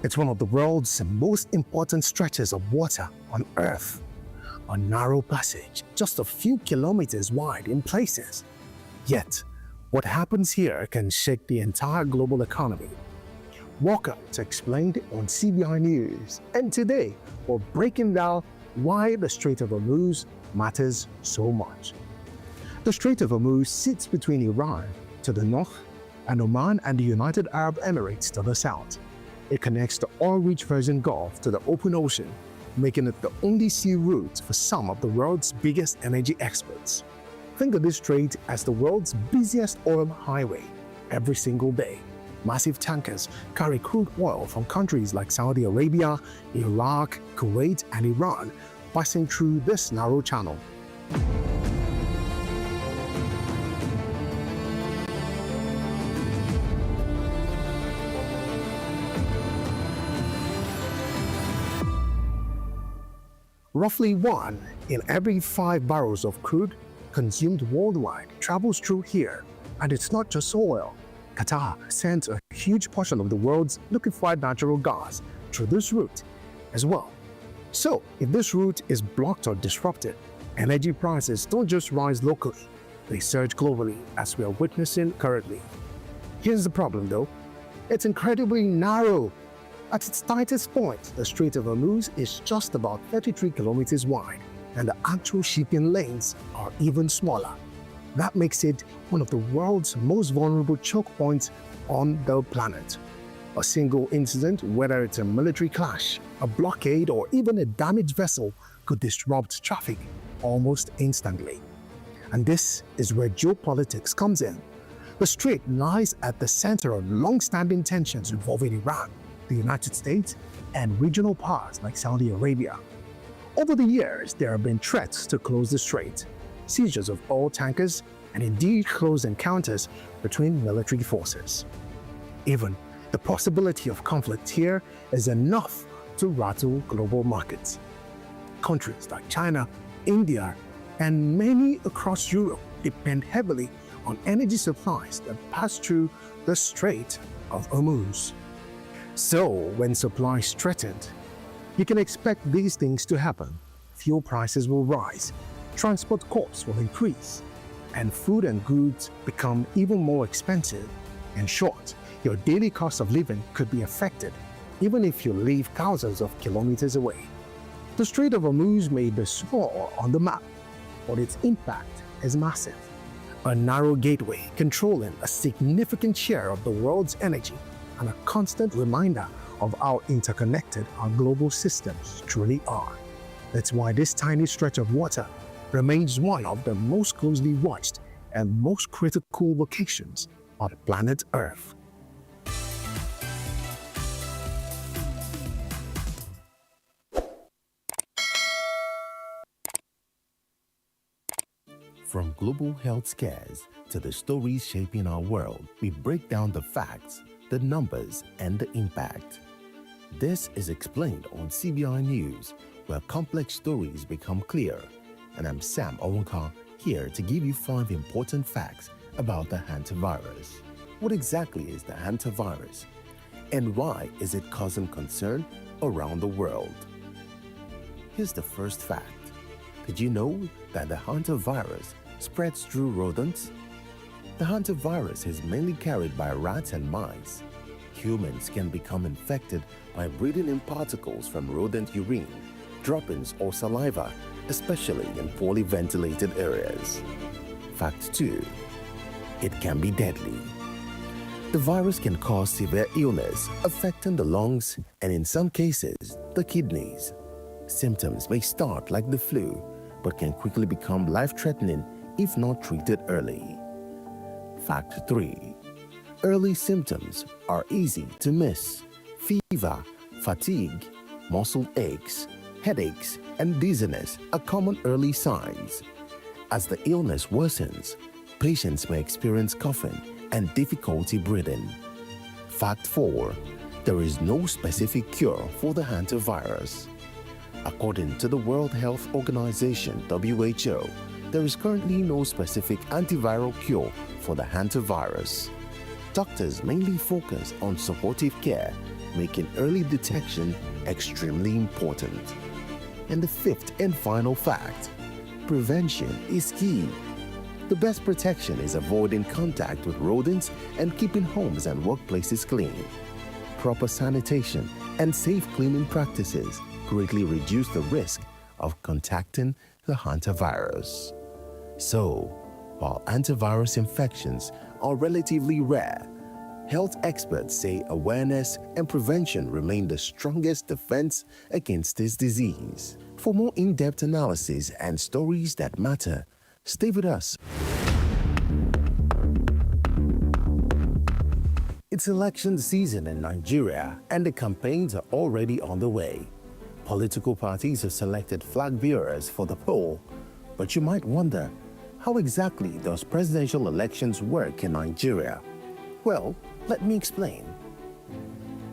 It's one of the world's most important stretches of water on Earth. A narrow passage, just a few kilometers wide in places. Yet, what happens here can shake the entire global economy. Welcome to Explained on CBI News, and today we're breaking down why the Strait of Hormuz matters so much. The Strait of Hormuz sits between Iran to the north and Oman and the United Arab Emirates to the south. It connects the oil-rich Persian Gulf to the open ocean, making it the only sea route for some of the world's biggest energy exports. Think of this strait as the world's busiest oil highway. Every single day, massive tankers carry crude oil from countries like Saudi Arabia, Iraq, Kuwait, and Iran, passing through this narrow channel. Roughly 1 in every 5 barrels of crude consumed worldwide travels through here. And it's not just oil. Qatar sends a huge portion of the world's liquefied natural gas through this route as well. So, if this route is blocked or disrupted, energy prices don't just rise locally, they surge globally, as we are witnessing currently. Here's the problem though, it's incredibly narrow. At its tightest point, the Strait of Hormuz is just about 33 kilometers wide, and the actual shipping lanes are even smaller. That makes it one of the world's most vulnerable choke points on the planet. A single incident, whether it's a military clash, a blockade, or even a damaged vessel, could disrupt traffic almost instantly. And this is where geopolitics comes in. The strait lies at the center of long-standing tensions involving Iran, the United States, and regional powers like Saudi Arabia. Over the years, there have been threats to close the strait, seizures of oil tankers, and indeed close encounters between military forces. Even the possibility of conflict here is enough to rattle global markets. Countries like China, India, and many across Europe depend heavily on energy supplies that pass through the Strait of Hormuz. So, when supply is threatened, you can expect these things to happen. Fuel prices will rise, transport costs will increase, and food and goods become even more expensive. In short, your daily cost of living could be affected, even if you live thousands of kilometers away. The Strait of Hormuz may be small on the map, but its impact is massive. A narrow gateway controlling a significant share of the world's energy, and a constant reminder of how interconnected our global systems truly are. That's why this tiny stretch of water remains one of the most closely watched and most critical locations on planet Earth. From global health scares to the stories shaping our world, we break down the facts, the numbers, and the impact. This is Explained on CBI News, where complex stories become clear. And I'm Sam Owenka, here to give you 5 important facts about the hantavirus. What exactly is the hantavirus? And why is it causing concern around the world? Here's the first fact. Did you know that the hantavirus spreads through rodents? The hantavirus is mainly carried by rats and mice. Humans can become infected by breathing in particles from rodent urine, droppings, or saliva, especially in poorly ventilated areas. Fact 2. It can be deadly. The virus can cause severe illness, affecting the lungs and, in some cases, the kidneys. Symptoms may start like the flu, but can quickly become life-threatening if not treated early. Fact 3. Early symptoms are easy to miss. Fever, fatigue, muscle aches, headaches, and dizziness are common early signs. As the illness worsens, patients may experience coughing and difficulty breathing. Fact 4. There is no specific cure for the hantavirus. According to the World Health Organization (WHO), there is currently no specific antiviral cure for the hantavirus. Doctors mainly focus on supportive care, making early detection extremely important. And the fifth and final fact, prevention is key. The best protection is avoiding contact with rodents and keeping homes and workplaces clean. Proper sanitation and safe cleaning practices greatly reduce the risk of contacting the hantavirus. So, while antivirus infections are relatively rare, health experts say awareness and prevention remain the strongest defense against this disease. For more in-depth analysis and stories that matter, stay with us. It's election season in Nigeria and the campaigns are already on the way. Political parties have selected flag bearers for the poll, but you might wonder, how exactly does presidential elections work in Nigeria? Well, let me explain.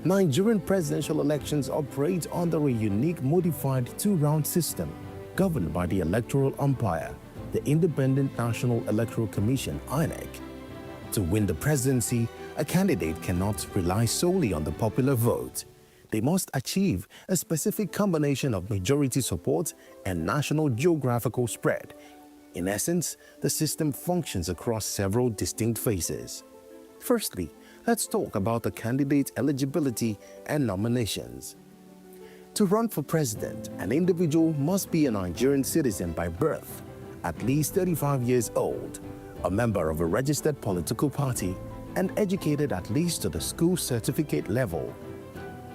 Nigerian presidential elections operate under a unique modified two-round system governed by the electoral umpire, the Independent National Electoral Commission, INEC. To win the presidency, a candidate cannot rely solely on the popular vote. They must achieve a specific combination of majority support and national geographical spread. In essence, the system functions across several distinct phases. Firstly, let's talk about the candidate eligibility and nominations. To run for president, an individual must be a Nigerian citizen by birth, at least 35 years old, a member of a registered political party, and educated at least to the school certificate level.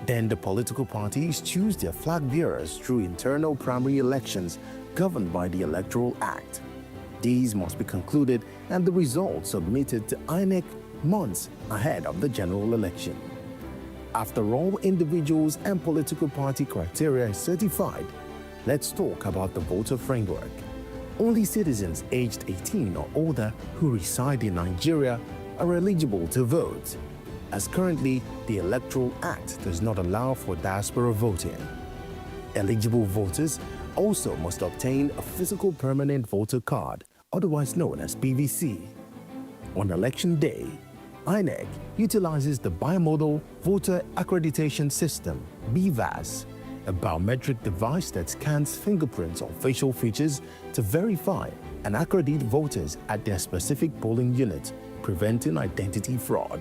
Then the political parties choose their flag bearers through internal primary elections governed by the Electoral Act. These must be concluded and the results submitted to INEC months ahead of the general election. After all individuals and political party criteria is certified, let's talk about the voter framework. Only citizens aged 18 or older who reside in Nigeria are eligible to vote, as currently the Electoral Act does not allow for diaspora voting. Eligible voters also must obtain a physical permanent voter card, otherwise known as PVC. On election day, INEC utilizes the Bimodal Voter Accreditation System, BVAS, a biometric device that scans fingerprints or facial features to verify and accredit voters at their specific polling unit, preventing identity fraud.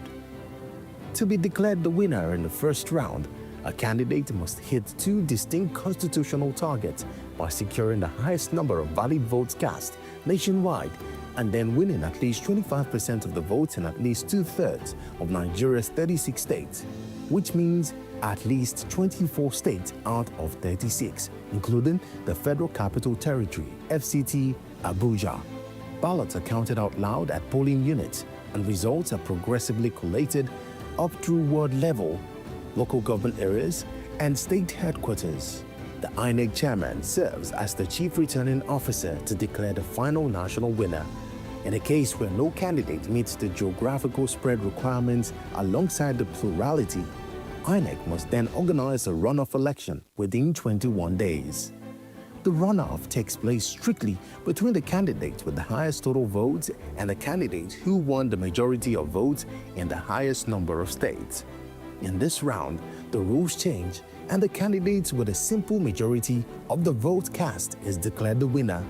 To be declared the winner in the first round, a candidate must hit two distinct constitutional targets by securing the highest number of valid votes cast nationwide and then winning at least 25% of the votes in at least two-thirds of Nigeria's 36 states, which means at least 24 states out of 36, including the Federal Capital Territory, FCT, Abuja. Ballots are counted out loud at polling units, and results are progressively collated up through ward level, local government areas, and state headquarters. The INEC chairman serves as the chief returning officer to declare the final national winner. In a case where no candidate meets the geographical spread requirements alongside the plurality, INEC must then organize a runoff election within 21 days. The runoff takes place strictly between the candidate with the highest total votes and the candidate who won the majority of votes in the highest number of states. In this round, the rules change and the candidate with a simple majority of the votes cast is declared the winner.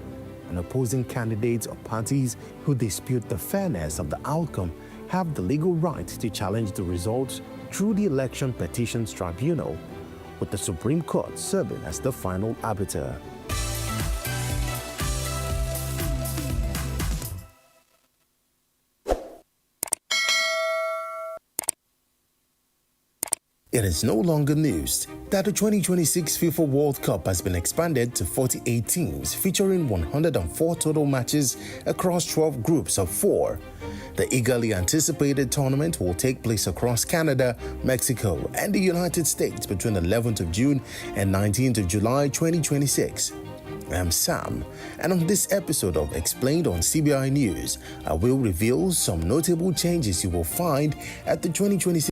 And opposing candidates or parties who dispute the fairness of the outcome have the legal right to challenge the results through the Election Petitions Tribunal, with the Supreme Court serving as the final arbiter. It is no longer news that the 2026 FIFA World Cup has been expanded to 48 teams featuring 104 total matches across 12 groups of 4. The eagerly anticipated tournament will take place across Canada, Mexico, and the United States between 11th of June and 19th of July 2026. I'm Sam, and on this episode of Explained on CBI News, I will reveal some notable changes you will find at the 2026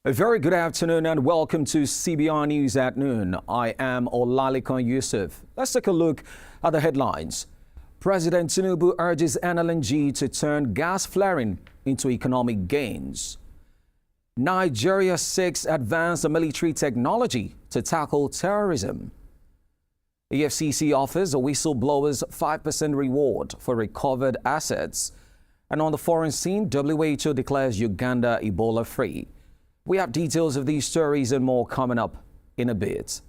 A very good afternoon and welcome to CBI News at noon. I am Olalekan Yusuf. Let's take a look at the headlines. President Tinubu urges NLNG to turn gas flaring into economic gains. Nigeria seeks advanced military technology to tackle terrorism. EFCC offers a whistleblower's 5% reward for recovered assets. And on the foreign scene, WHO declares Uganda Ebola free. We have details of these stories and more coming up in a bit.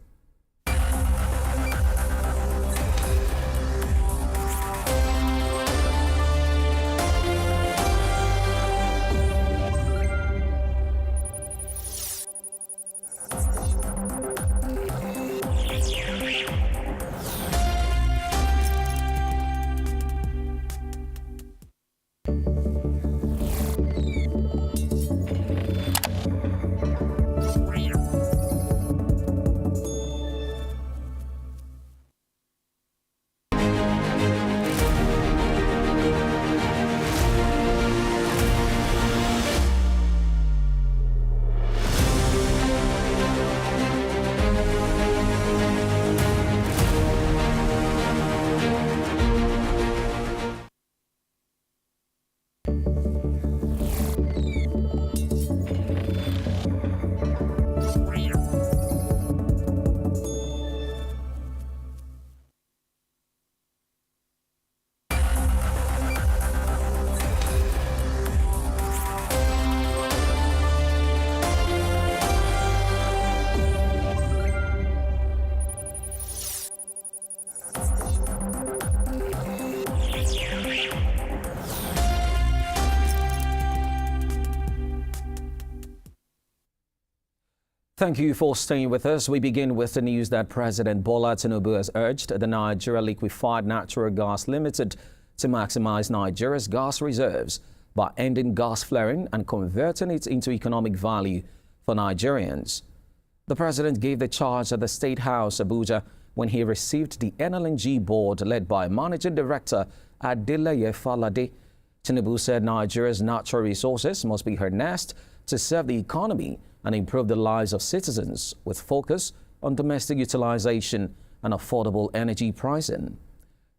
Thank you for staying with us. We begin with the news that President Bola Tinubu has urged the Nigeria Liquefied Natural Gas Limited to maximize Nigeria's gas reserves by ending gas flaring and converting it into economic value for Nigerians. The president gave the charge at the State House, Abuja, when he received the NLNG board led by Managing Director Adeleye Falade. Tinubu said Nigeria's natural resources must be harnessed to serve the economy and improve the lives of citizens with focus on domestic utilization and affordable energy pricing.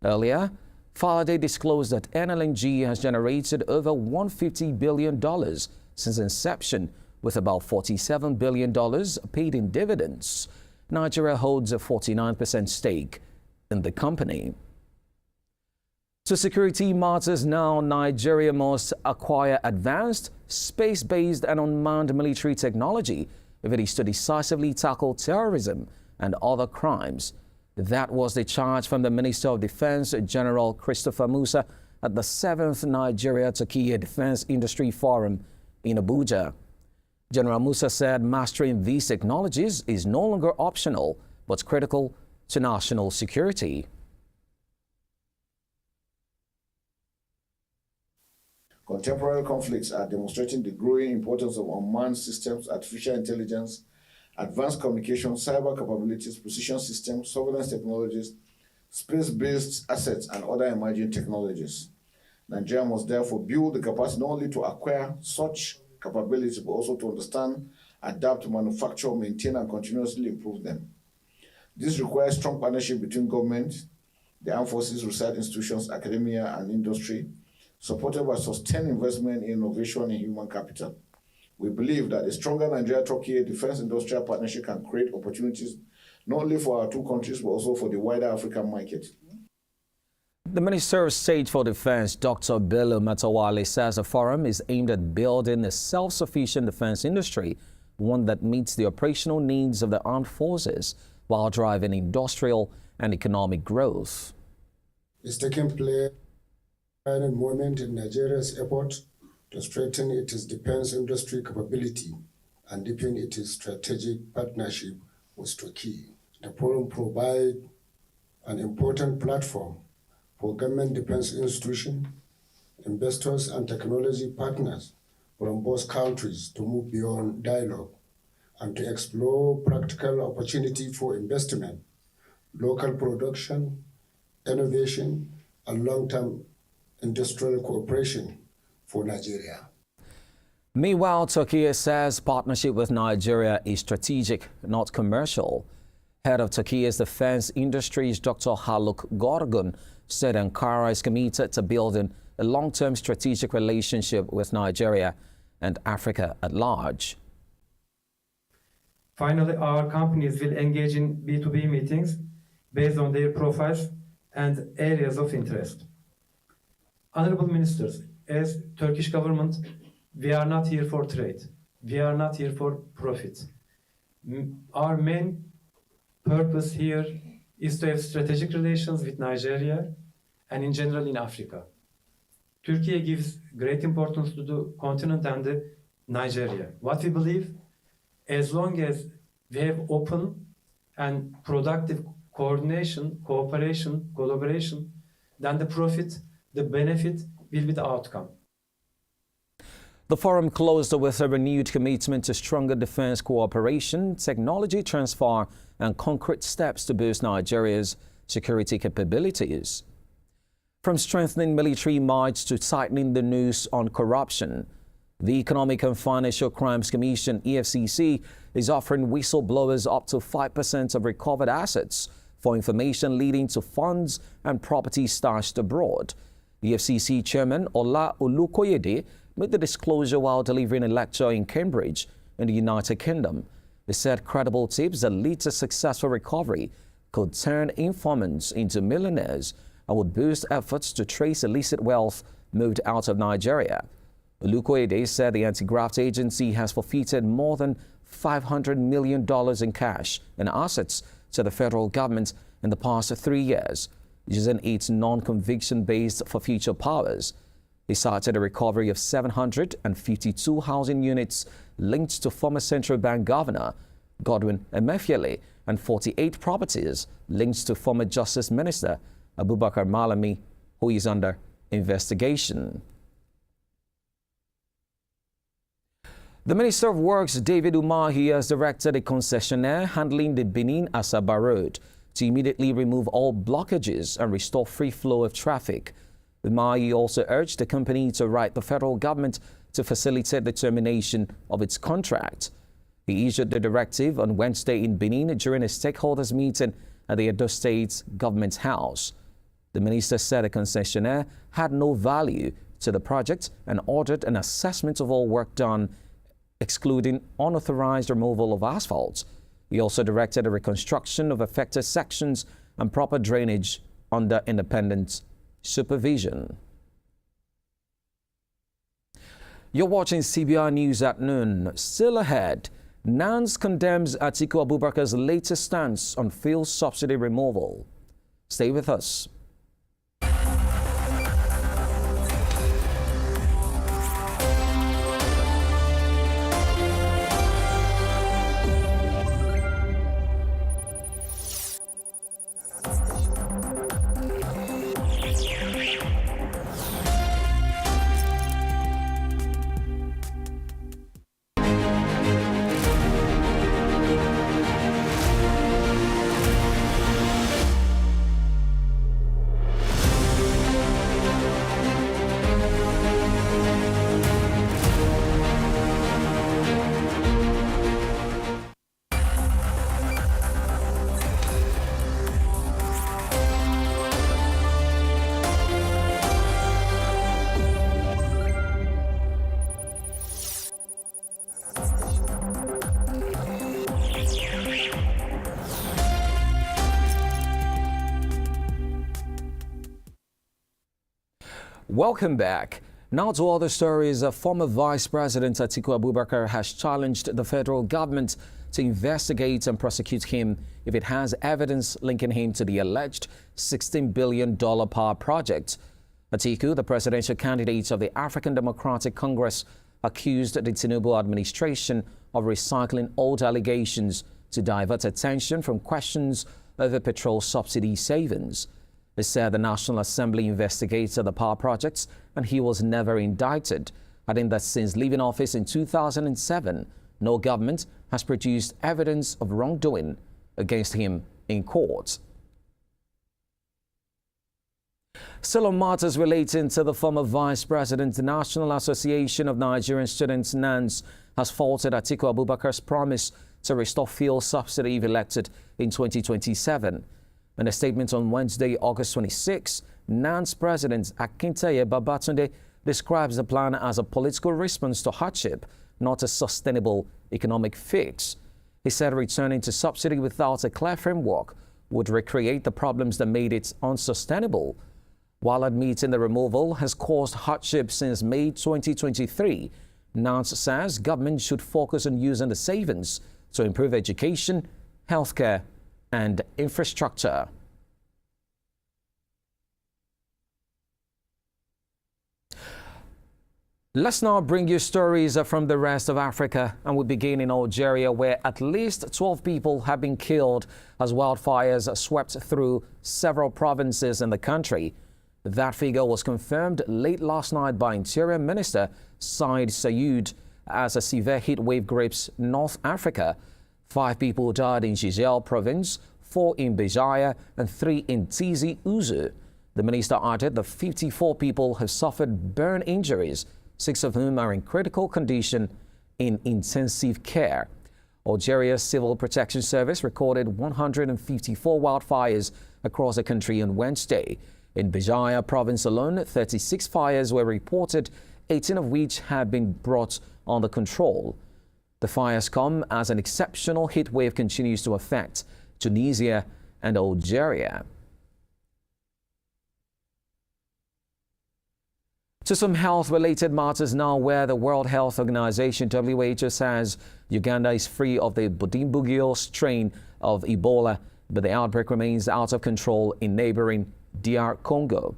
Earlier, Falade disclosed that NLNG has generated over $150 billion since inception, with about $47 billion paid in dividends. Nigeria holds a 49% stake in the company. To security matters now, Nigeria must acquire advanced, space-based and unmanned military technology if it is to decisively tackle terrorism and other crimes. That was the charge from the Minister of Defense, General Christopher Musa, at the 7th Nigeria-Turkey Defense Industry Forum in Abuja. General Musa said mastering these technologies is no longer optional, but critical to national security. Contemporary conflicts are demonstrating the growing importance of unmanned systems, artificial intelligence, advanced communication, cyber capabilities, precision systems, surveillance technologies, space-based assets, and other emerging technologies. Nigeria must therefore build the capacity not only to acquire such capabilities, but also to understand, adapt, manufacture, maintain, and continuously improve them. This requires strong partnership between government, the armed forces, research institutions, academia, and industry, supported by sustained investment in innovation and human capital. We believe that a stronger Nigeria-Turkey defense industrial partnership can create opportunities not only for our two countries, but also for the wider African market. The Minister of State for Defense, Dr. Bello Matawalle, says the forum is aimed at building a self-sufficient defense industry, one that meets the operational needs of the armed forces while driving industrial and economic growth. It's taking place at a moment in Nigeria's effort to strengthen its defense industry capability and deepen its strategic partnership with Turkey. The forum provides an important platform for government defense institutions, investors, and technology partners from both countries to move beyond dialogue and to explore practical opportunity for investment, local production, innovation, and long-term industrial cooperation for Nigeria. Meanwhile, Turkey says partnership with Nigeria is strategic, not commercial. Head of Turkey's defense industries, Dr. Haluk Gorgun, said Ankara is committed to building a long-term strategic relationship with Nigeria and Africa at large. Finally, our companies will engage in B2B meetings based on their profiles and areas of interest. Honorable Ministers, as Turkish government, we are not here for trade. We are not here for profit. Our main purpose here is to have strategic relations with Nigeria and in general in Africa. Turkey gives great importance to the continent and the Nigeria. What we believe, as long as we have open and productive coordination, cooperation, collaboration, then the profit, the benefit will be the outcome. The forum closed with a renewed commitment to stronger defense cooperation, technology transfer, and concrete steps to boost Nigeria's security capabilities. From strengthening military might to tightening the noose on corruption, the Economic and Financial Crimes Commission, EFCC, is offering whistleblowers up to 5% of recovered assets for information leading to funds and property stashed abroad. EFCC Chairman Ola Olukoyede made the disclosure while delivering a lecture in Cambridge in the United Kingdom. He said credible tips that lead to successful recovery could turn informants into millionaires and would boost efforts to trace illicit wealth moved out of Nigeria. Olukoyede said the anti-graft agency has forfeited more than $500 million in cash and assets to the federal government in the past 3 years, using its non-conviction-based forfeiture powers. He cited a recovery of 752 housing units linked to former Central Bank Governor Godwin Emefiele and 48 properties linked to former Justice Minister Abubakar Malami, who is under investigation. The Minister of Works, David Umahi, has directed a concessionaire handling the Benin-Asaba Road to immediately remove all blockages and restore free flow of traffic. Umahi also urged the company to write the federal government to facilitate the termination of its contract. He issued the directive on Wednesday in Benin during a stakeholders meeting at the Edo State Government House. The minister said the concessionaire had no value to the project and ordered an assessment of all work done, excluding unauthorized removal of asphalt. He also directed a reconstruction of affected sections and proper drainage under independent supervision. You're watching CBI News at noon. Still ahead, NANS condemns Atiku Abubakar's latest stance on fuel subsidy removal. Stay with us. Welcome back. Now to other stories. Former Vice President Atiku Abubakar has challenged the federal government to investigate and prosecute him if it has evidence linking him to the alleged $16 billion power project. Atiku, the presidential candidate of the African Democratic Congress, accused the Tinubu administration of recycling old allegations to divert attention from questions over petrol subsidy savings. He said the National Assembly investigated the power projects and he was never indicted, adding that since leaving office in 2007, no government has produced evidence of wrongdoing against him in court. Still on matters relating to the former Vice President, the National Association of Nigerian Students, NANS, has faulted Atiku Abubakar's promise to restore fuel subsidy if elected in 2027. In a statement on Wednesday, August 26, NANS President Akintaye Babatunde describes the plan as a political response to hardship, not a sustainable economic fix. He said returning to subsidy without a clear framework would recreate the problems that made it unsustainable. While admitting the removal has caused hardship since May 2023, NANS says government should focus on using the savings to improve education, healthcare, and infrastructure. Let's now bring you stories from the rest of Africa, and we begin in Algeria, where at least 12 people have been killed as wildfires swept through several provinces in the country. That figure was confirmed late last night by Interior Minister Said Sayud as a severe heat wave grips North Africa. 5 people died in Giselle province, 4 in Béjaïa, and 3 in Tizi Ouzou. The minister added that 54 people have suffered burn injuries, 6 of whom are in critical condition in intensive care. Algeria's Civil Protection Service recorded 154 wildfires across the country on Wednesday. In Béjaïa province alone, 36 fires were reported, 18 of which have been brought under control. The fires come as an exceptional heat wave continues to affect Tunisia and Algeria. To some health-related matters now, where the World Health Organization (WHO) says Uganda is free of the Budimbugyo strain of Ebola, but the outbreak remains out of control in neighboring DR Congo.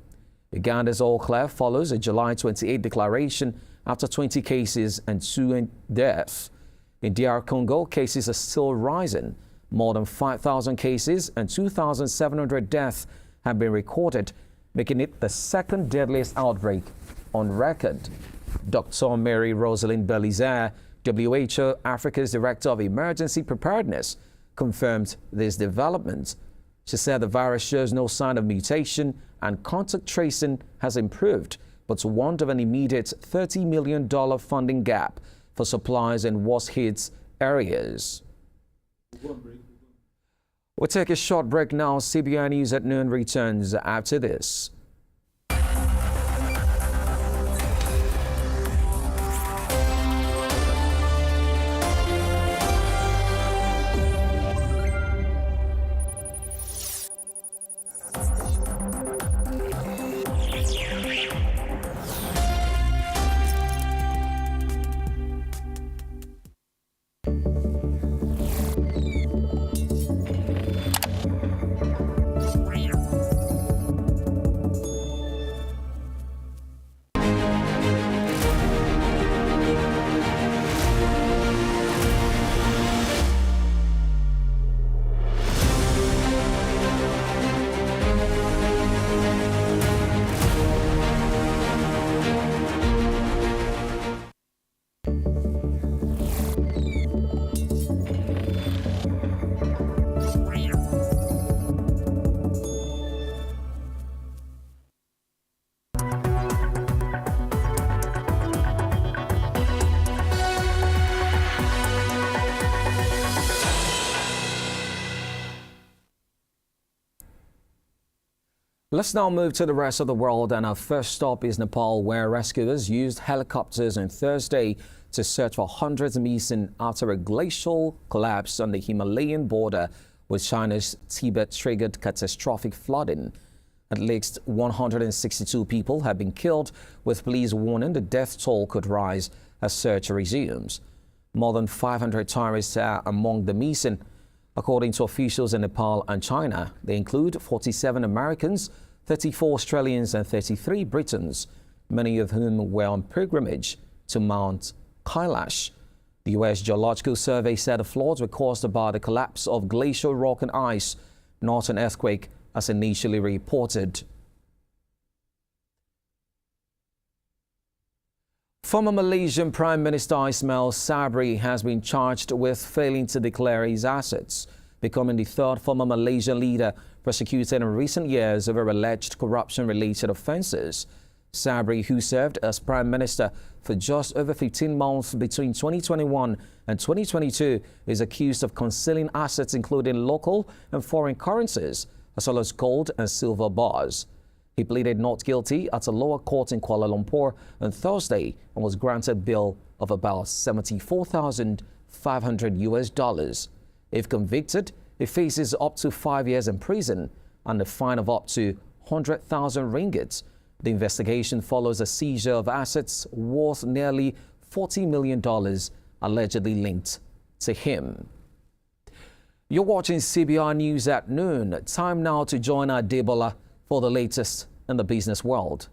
Uganda's all clear follows a July 28 declaration after 20 cases and 2 deaths. In DR Congo, cases are still rising. More than 5,000 cases and 2,700 deaths have been recorded, making it the second deadliest outbreak on record. Dr. Mary Rosalind Belizaire, WHO Africa's Director of Emergency Preparedness, confirmed this development. She said the virus shows no sign of mutation and contact tracing has improved, but warned of an immediate $30 million funding gap for supplies in worst-hit areas. We'll take a short break now. CBI News at noon returns after this. Let's now move to the rest of the world, and our first stop is Nepal, where rescuers used helicopters on Thursday to search for hundreds missing after a glacial collapse on the Himalayan border with China's Tibet triggered catastrophic flooding. At least 162 people have been killed, with police warning the death toll could rise as search resumes. More than 500 tourists are among the missing. According to officials in Nepal and China, they include 47 Americans, 34 Australians and 33 Britons, many of whom were on pilgrimage to Mount Kailash. The U.S. Geological Survey said the floods were caused by the collapse of glacial rock and ice, not an earthquake as initially reported. Former Malaysian Prime Minister Ismail Sabri has been charged with failing to declare his assets becoming the third former Malaysian leader prosecuted in recent years over alleged corruption-related offences. Sabri, who served as Prime Minister for just over 15 months between 2021 and 2022, is accused of concealing assets including local and foreign currencies, as well as gold and silver bars. He pleaded not guilty at a lower court in Kuala Lumpur on Thursday and was granted bail of about $74,500. If convicted, he faces up to 5 years in prison and a fine of up to 100,000 ringgit. The investigation follows a seizure of assets worth nearly $40 million allegedly linked to him. You're watching CBI News at noon. Time now to join Adebola for the latest in the business world.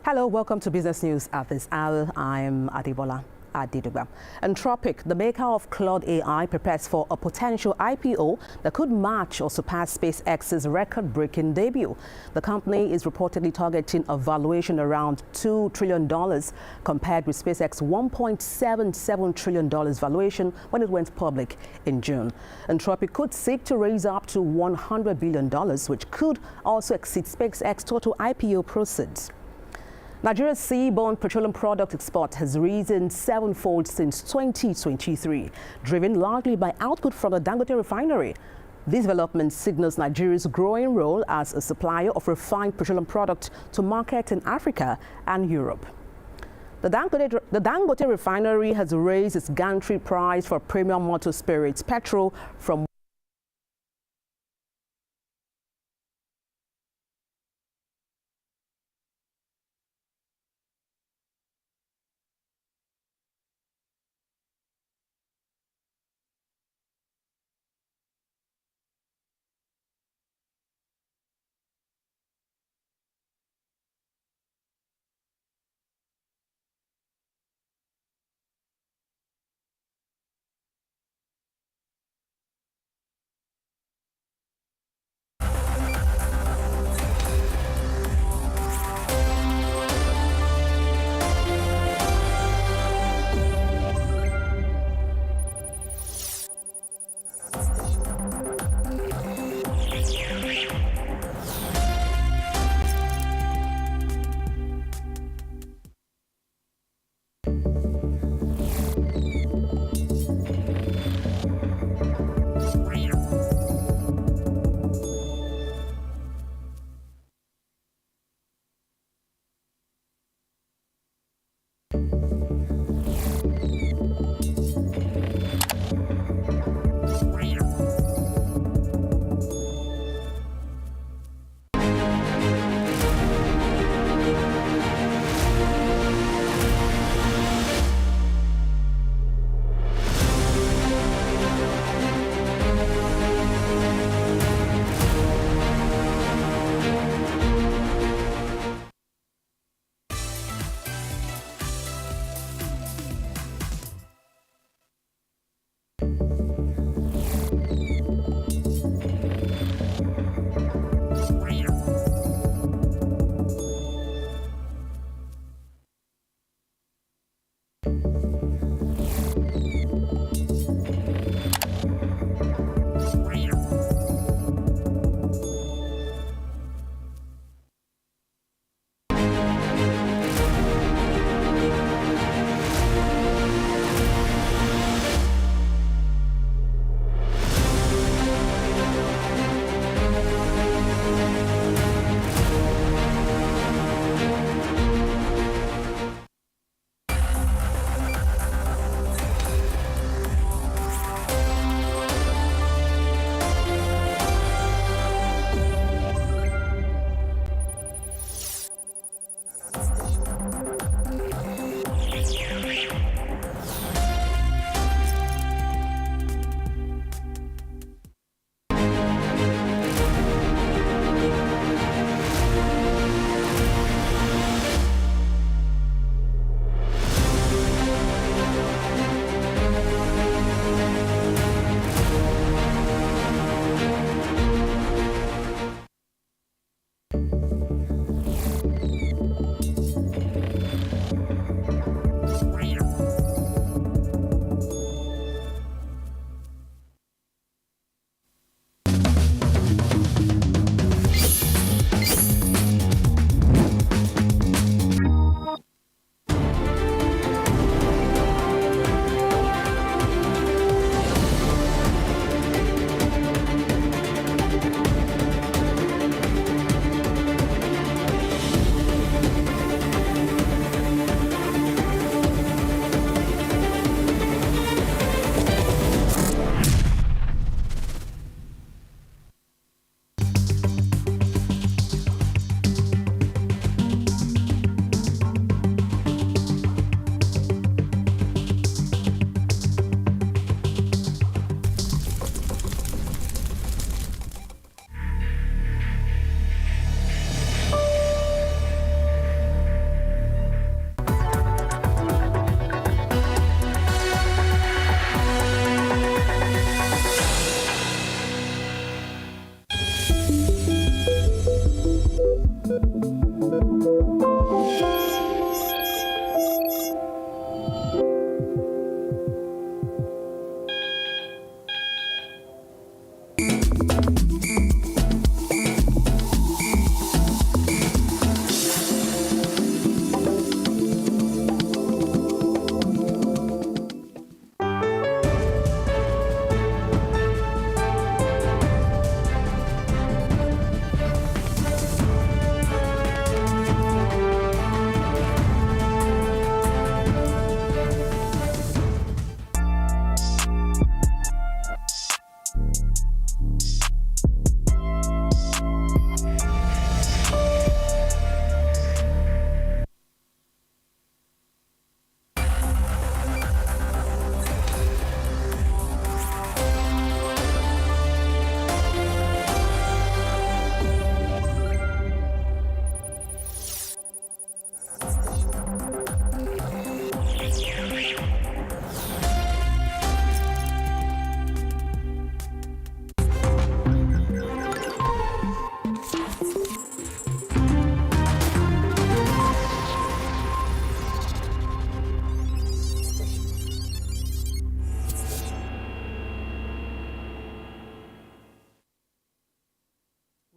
Hello, welcome to Business News at this hour. I'm Adebola Adidugba. Anthropic, the maker of Claude AI, prepares for a potential IPO that could match or surpass SpaceX's record-breaking debut. The company is reportedly targeting a valuation around $2 trillion compared with SpaceX's $1.77 trillion valuation when it went public in June. Anthropic could seek to raise up to $100 billion, which could also exceed SpaceX's total IPO proceeds. Nigeria's seaborne petroleum product export has risen sevenfold since 2023, driven largely by output from the Dangote refinery. This development signals Nigeria's growing role as a supplier of refined petroleum products to markets in Africa and Europe. The Dangote refinery has raised its gantry price for premium motor spirits petrol from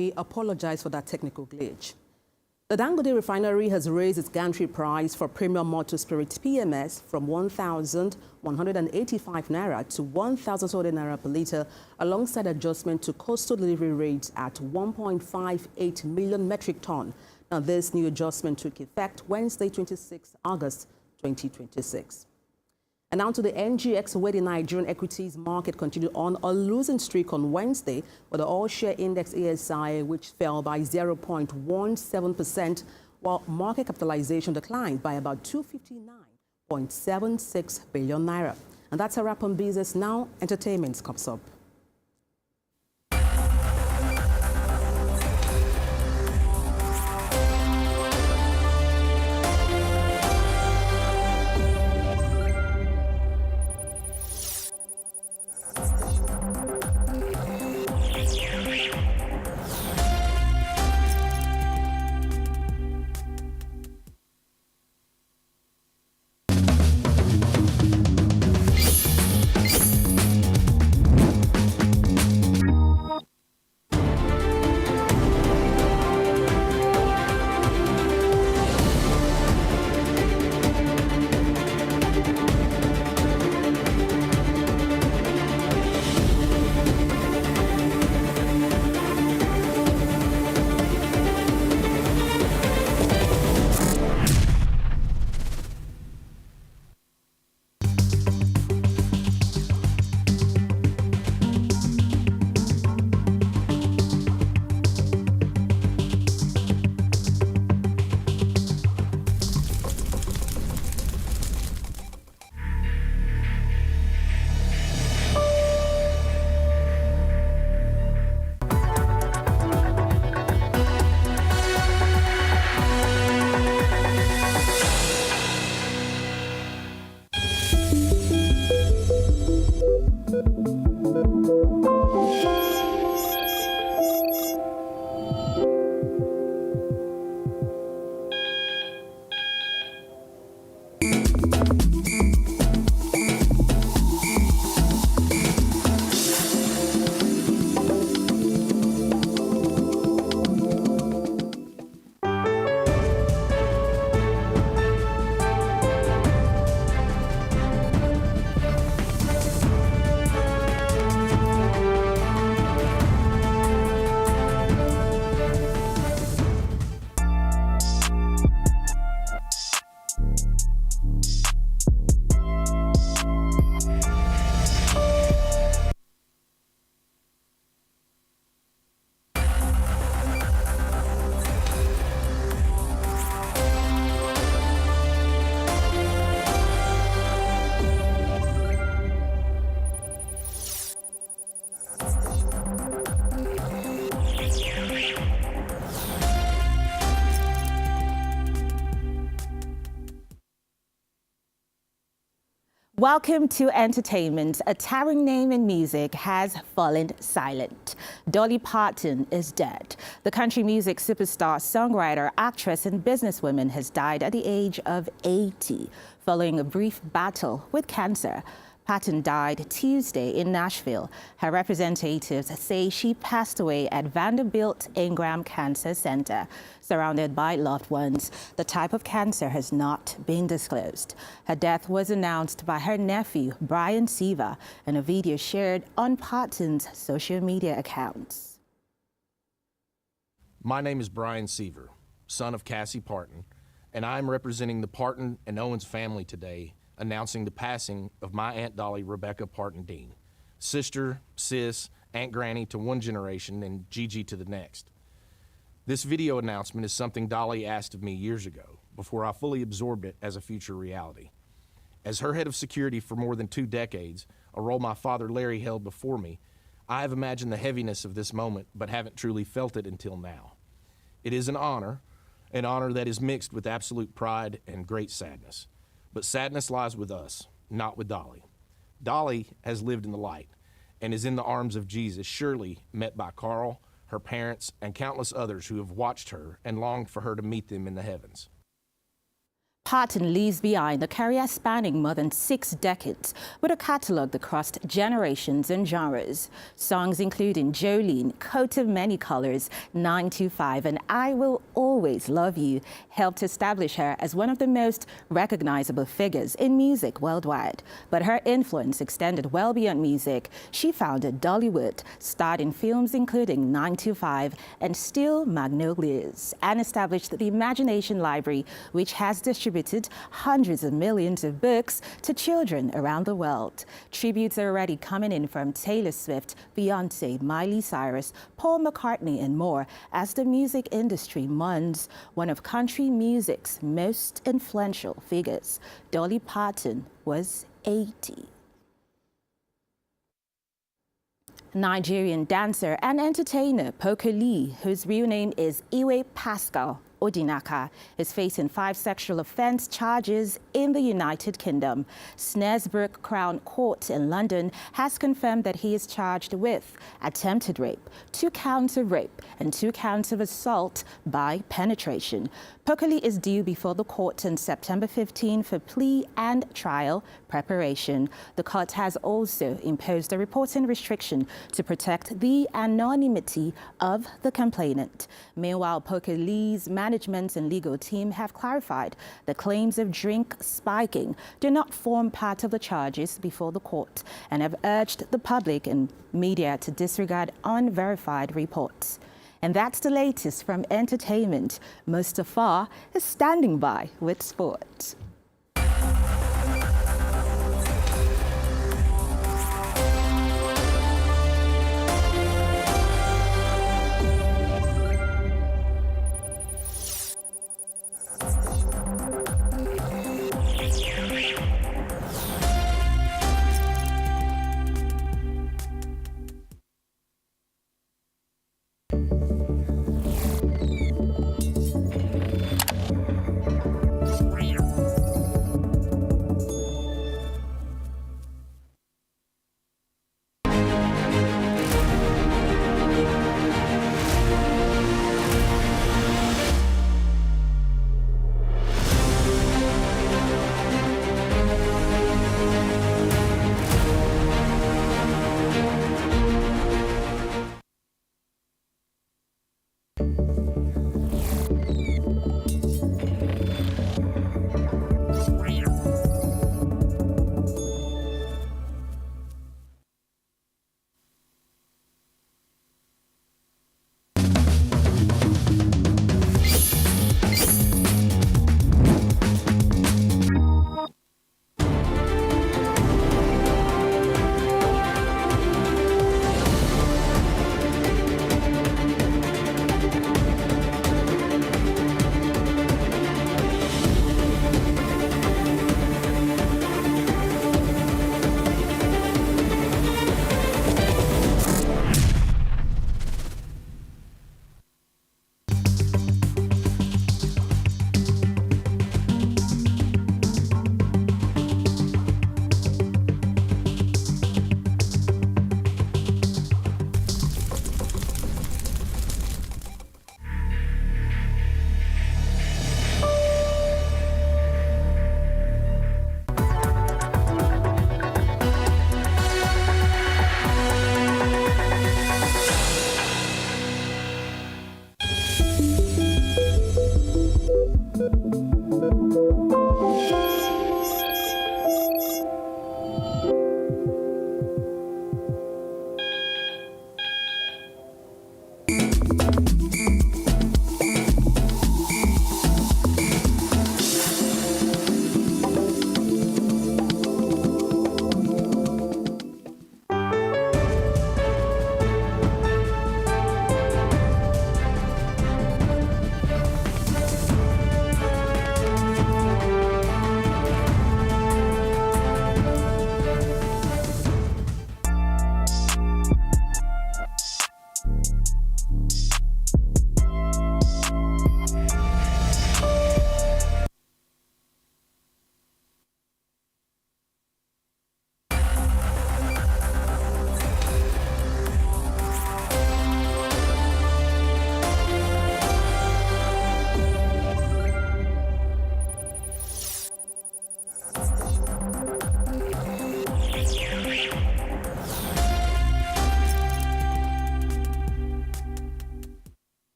We apologize for that technical glitch. The Dangote refinery has raised its gantry price for premium motor spirit PMS from 1,185 naira to 1,200 naira per litre, alongside adjustment to coastal delivery rates at 1.58 million metric ton. Now, this new adjustment took effect Wednesday, 26 August 2026. And now to the NGX, where the Nigerian equities market continued on a losing streak on Wednesday, with the all-share index ASI, which fell by 0.17%, while market capitalization declined by about 259.76 billion naira. And that's a wrap on Business Now. Entertainment comes up. Welcome to entertainment. A towering name in music has fallen silent. Dolly Parton is dead. The country music superstar, songwriter, actress, and businesswoman has died at the age of 80 following a brief battle with cancer. Parton died Tuesday in Nashville. Her representatives say she passed away at Vanderbilt Ingram Cancer Center, surrounded by loved ones. The type of cancer has not been disclosed. Her death was announced by her nephew, Brian Seaver, in a video shared on Parton's social media accounts. My name is Brian Seaver, son of Cassie Parton, and I am representing the Parton and Owens family today, announcing the passing of my Aunt Dolly Rebecca Parton Dean, sister, sis, Aunt Granny to one generation and Gigi to the next. This video announcement is something Dolly asked of me years ago, before I fully absorbed it as a future reality. As her head of security for more than 2 decades, a role my father Larry held before me, I have imagined the heaviness of this moment, but haven't truly felt it until now. It is an honor that is mixed with absolute pride and great sadness. But sadness lies with us, not with Dolly. Dolly has lived in the light and is in the arms of Jesus, surely met by Carl, her parents, and countless others who have watched her and longed for her to meet them in the heavens. Parton leaves behind a career spanning more than 6 decades with a catalogue that crossed generations and genres. Songs including Jolene, Coat of Many Colors, 925 and I Will Always Love You helped establish her as one of the most recognizable figures in music worldwide. But her influence extended well beyond music. She founded Dollywood, starred in films including 925 and Steel Magnolias, and established the Imagination Library, which has distributed hundreds of millions of books to children around the world. Tributes are already coming in from Taylor Swift, Beyonce, Miley Cyrus, Paul McCartney, and more as the music industry mourns one of country music's most influential figures. Dolly Parton was 80. Nigerian dancer and entertainer Poker Lee, whose real name is Iwe Pascal Odinaka, is facing 5 sexual offence charges in the United Kingdom. Snaresbrook Crown Court in London has confirmed that he is charged with attempted rape, 2 counts of rape, and 2 counts of assault by penetration. Pokoli is due before the court on September 15 for plea and trial preparation. The court has also imposed a reporting restriction to protect the anonymity of the complainant. Meanwhile, Pokoli's management and legal team have clarified the claims of drink spiking do not form part of the charges before the court and have urged the public and media to disregard unverified reports. And that's the latest from entertainment. Mustafa is standing by with sports.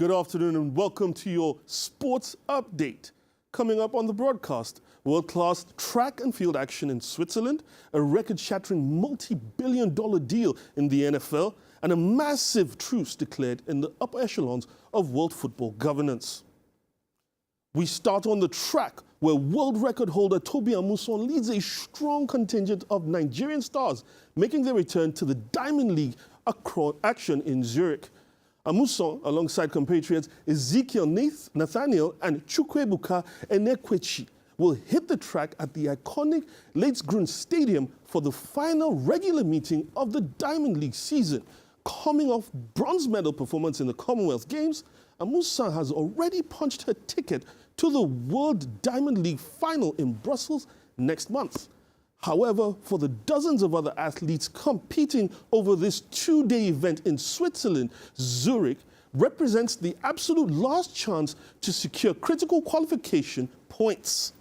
Good afternoon and welcome to your sports update. Coming up on the broadcast, world-class track and field action in Switzerland, a record-shattering multi-billion-dollar deal in the NFL, and a massive truce declared in the upper echelons of world football governance. We start on the track, where world record holder Tobi Amusan leads a strong contingent of Nigerian stars, making their return to the Diamond League action in Zurich. Amusan, alongside compatriots Ezekiel Nathaniel and Chukwuebuka Enekwechi, will hit the track at the iconic Leitsgrund Stadium for the final regular meeting of the Diamond League season. Coming off bronze medal performance in the Commonwealth Games, Amusan has already punched her ticket to the World Diamond League final in Brussels next month. However, for the dozens of other athletes competing over this two-day event in Switzerland, Zurich represents the absolute last chance to secure critical qualification points.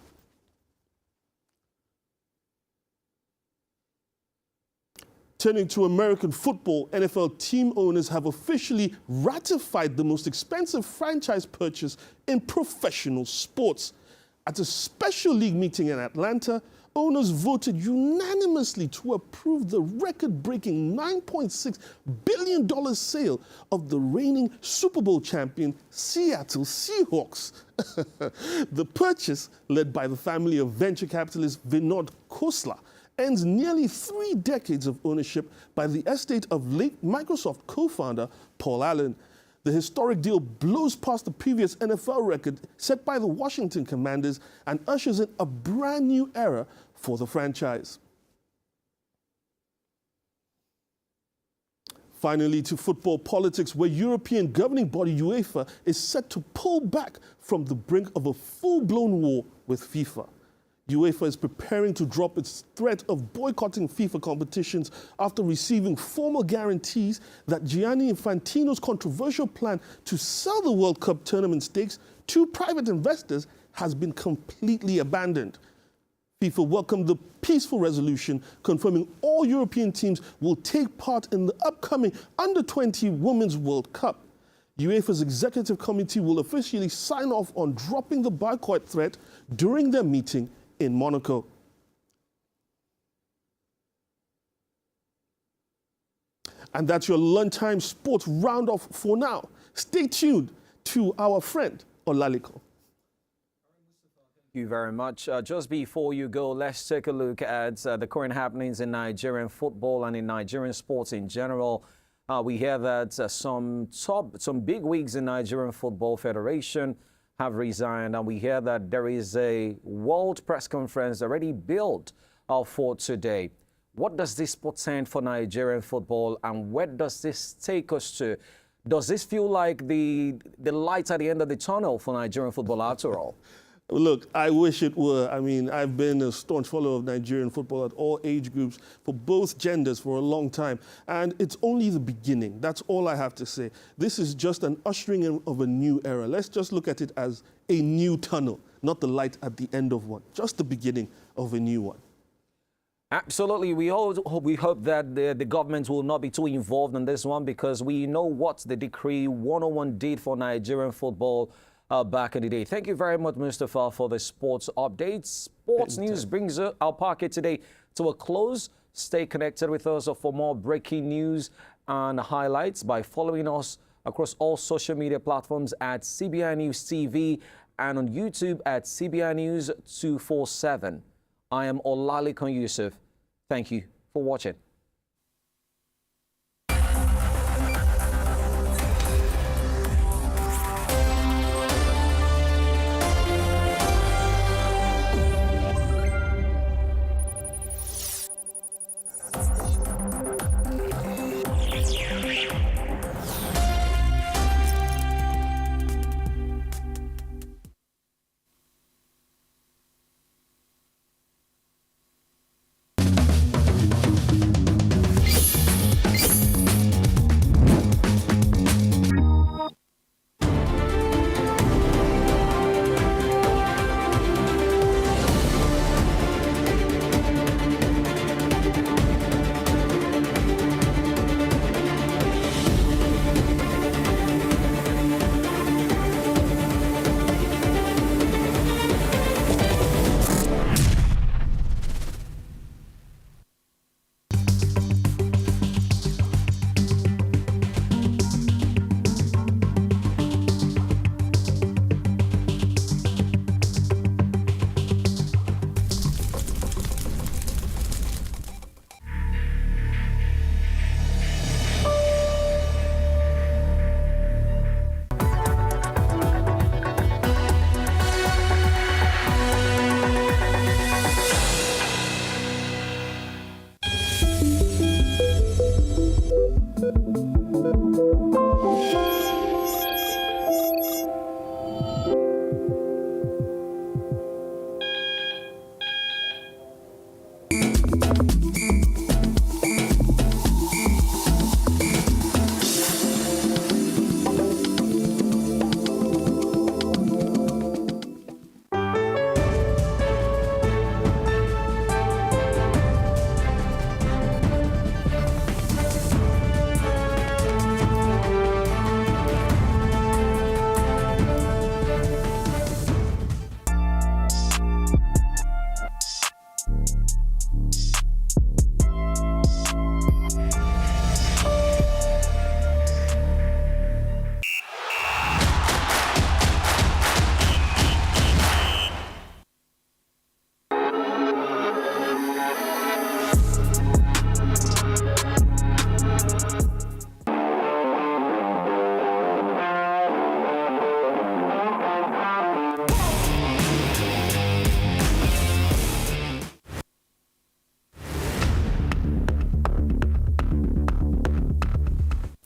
Turning to American football, NFL team owners have officially ratified the most expensive franchise purchase in professional sports. At a special league meeting in Atlanta, owners voted unanimously to approve the record-breaking $9.6 billion sale of the reigning Super Bowl champion Seattle Seahawks. The purchase, led by the family of venture capitalist Vinod Khosla, ends nearly 3 decades of ownership by the estate of late Microsoft co-founder Paul Allen. The historic deal blows past the previous NFL record set by the Washington Commanders and ushers in a brand new era for the franchise. Finally, to football politics, where European governing body UEFA is set to pull back from the brink of a full-blown war with FIFA. UEFA is preparing to drop its threat of boycotting FIFA competitions after receiving formal guarantees that Gianni Infantino's controversial plan to sell the World Cup tournament stakes to private investors has been completely abandoned. FIFA welcomed the peaceful resolution confirming all European teams will take part in the upcoming Under-20 Women's World Cup. UEFA's executive committee will officially sign off on dropping the boycott threat during their meeting in Monaco. And that's your lunchtime sports roundoff for now. Stay tuned to our friend Olaliko. Thank you very much. Just before you go, let's take a look at the current happenings in Nigerian football and in Nigerian sports in general. We hear that some big wigs in Nigerian Football Federation have resigned, and we hear that there is a world press conference already built for today. What does this portend for Nigerian football, and where does this take us to? Does this feel like the light at the end of the tunnel for Nigerian football after all? Look, I wish it were. I mean, I've been a staunch follower of Nigerian football at all age groups for both genders for a long time. And it's only the beginning. That's all I have to say. This is just an ushering in of a new era. Let's just look at it as a new tunnel, not the light at the end of one. Just the beginning of a new one. Absolutely. We hope that the government will not be too involved in this one, because we know what the Decree 101 did for Nigerian football back in the day. Thank you very much, Mustafa, for the sports updates. Sports news brings our packet today to a close. Stay connected with us for more breaking news and highlights by following us across all social media platforms at CBI News TV and on YouTube at CBI News 247. I am Olaliko Yusuf. Thank you for watching.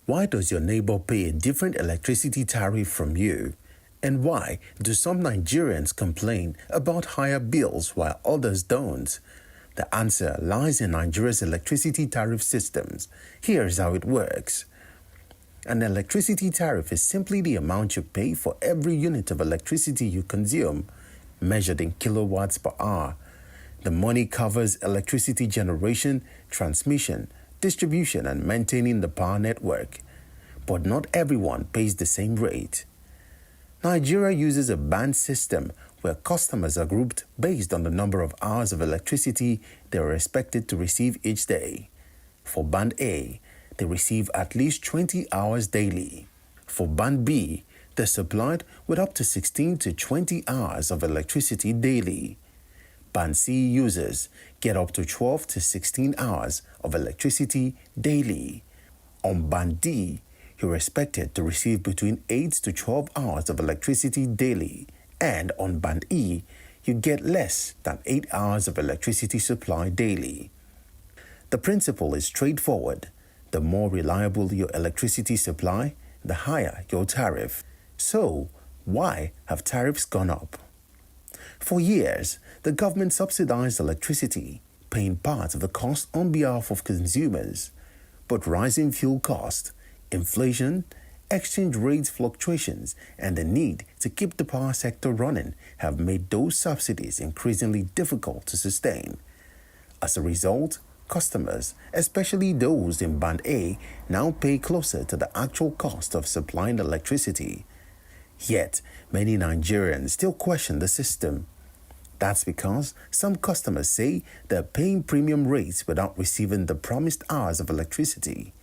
Why does your neighbor pay a different electricity tariff from you? And why do some Nigerians complain about higher bills while others don't? The answer lies in Nigeria's electricity tariff systems. Here's how it works. An electricity tariff is simply the amount you pay for every unit of electricity you consume, measured in kilowatts per hour. The money covers electricity generation, transmission, distribution, and maintaining the power network. But not everyone pays the same rate. Nigeria uses a band system where customers are grouped based on the number of hours of electricity they are expected to receive each day. For Band A, they receive at least 20 hours daily. For Band B, they're supplied with up to 16 to 20 hours of electricity daily. Band C users get up to 12 to 16 hours of electricity daily. On Band D, you're expected to receive between 8 to 12 hours of electricity daily. And on Band E, you get less than 8 hours of electricity supply daily. The principle is straightforward. The more reliable your electricity supply, the higher your tariff. So, why have tariffs gone up? For years, the government subsidized electricity, paying part of the cost on behalf of consumers. But rising fuel costs, inflation, exchange rate fluctuations, and the need to keep the power sector running have made those subsidies increasingly difficult to sustain. As a result, customers, especially those in Band A, now pay closer to the actual cost of supplying electricity. Yet, many Nigerians still question the system. That's because some customers say they're paying premium rates without receiving the promised hours of electricity.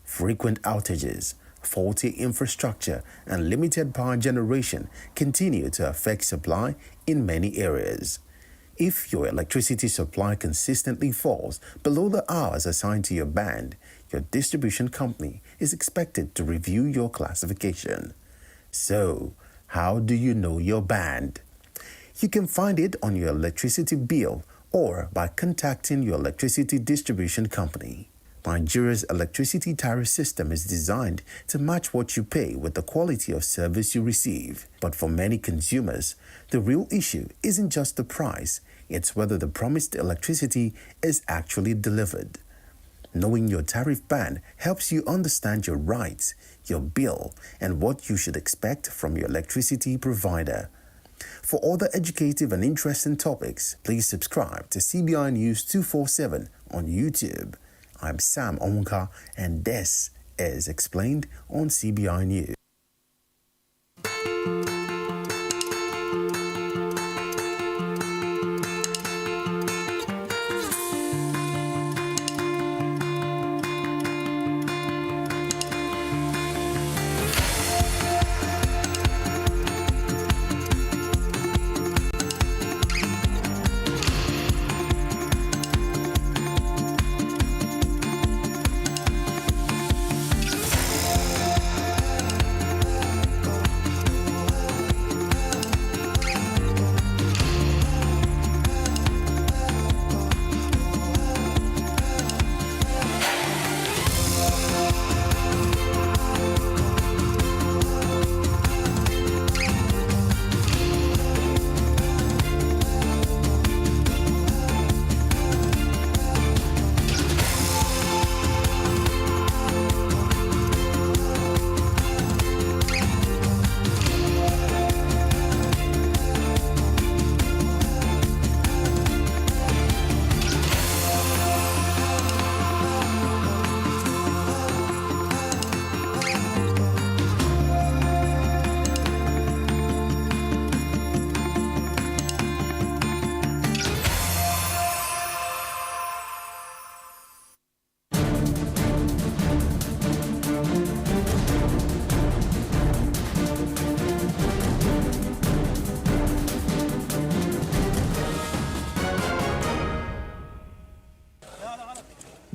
Frequent outages, faulty infrastructure, and limited power generation continue to affect supply in many areas. If your electricity supply consistently falls below the hours assigned to your band, your distribution company is expected to review your classification. So, how do you know your band? You can find it on your electricity bill or by contacting your electricity distribution company. Nigeria's electricity tariff system is designed to match what you pay with the quality of service you receive. But for many consumers, the real issue isn't just the price, it's whether the promised electricity is actually delivered. Knowing your tariff band helps you understand your rights, your bill, and what you should expect from your electricity provider. For other educative and interesting topics, please subscribe to CBI News 247 on YouTube. I'm Sam Onwuka, and this is Explained on CBI News.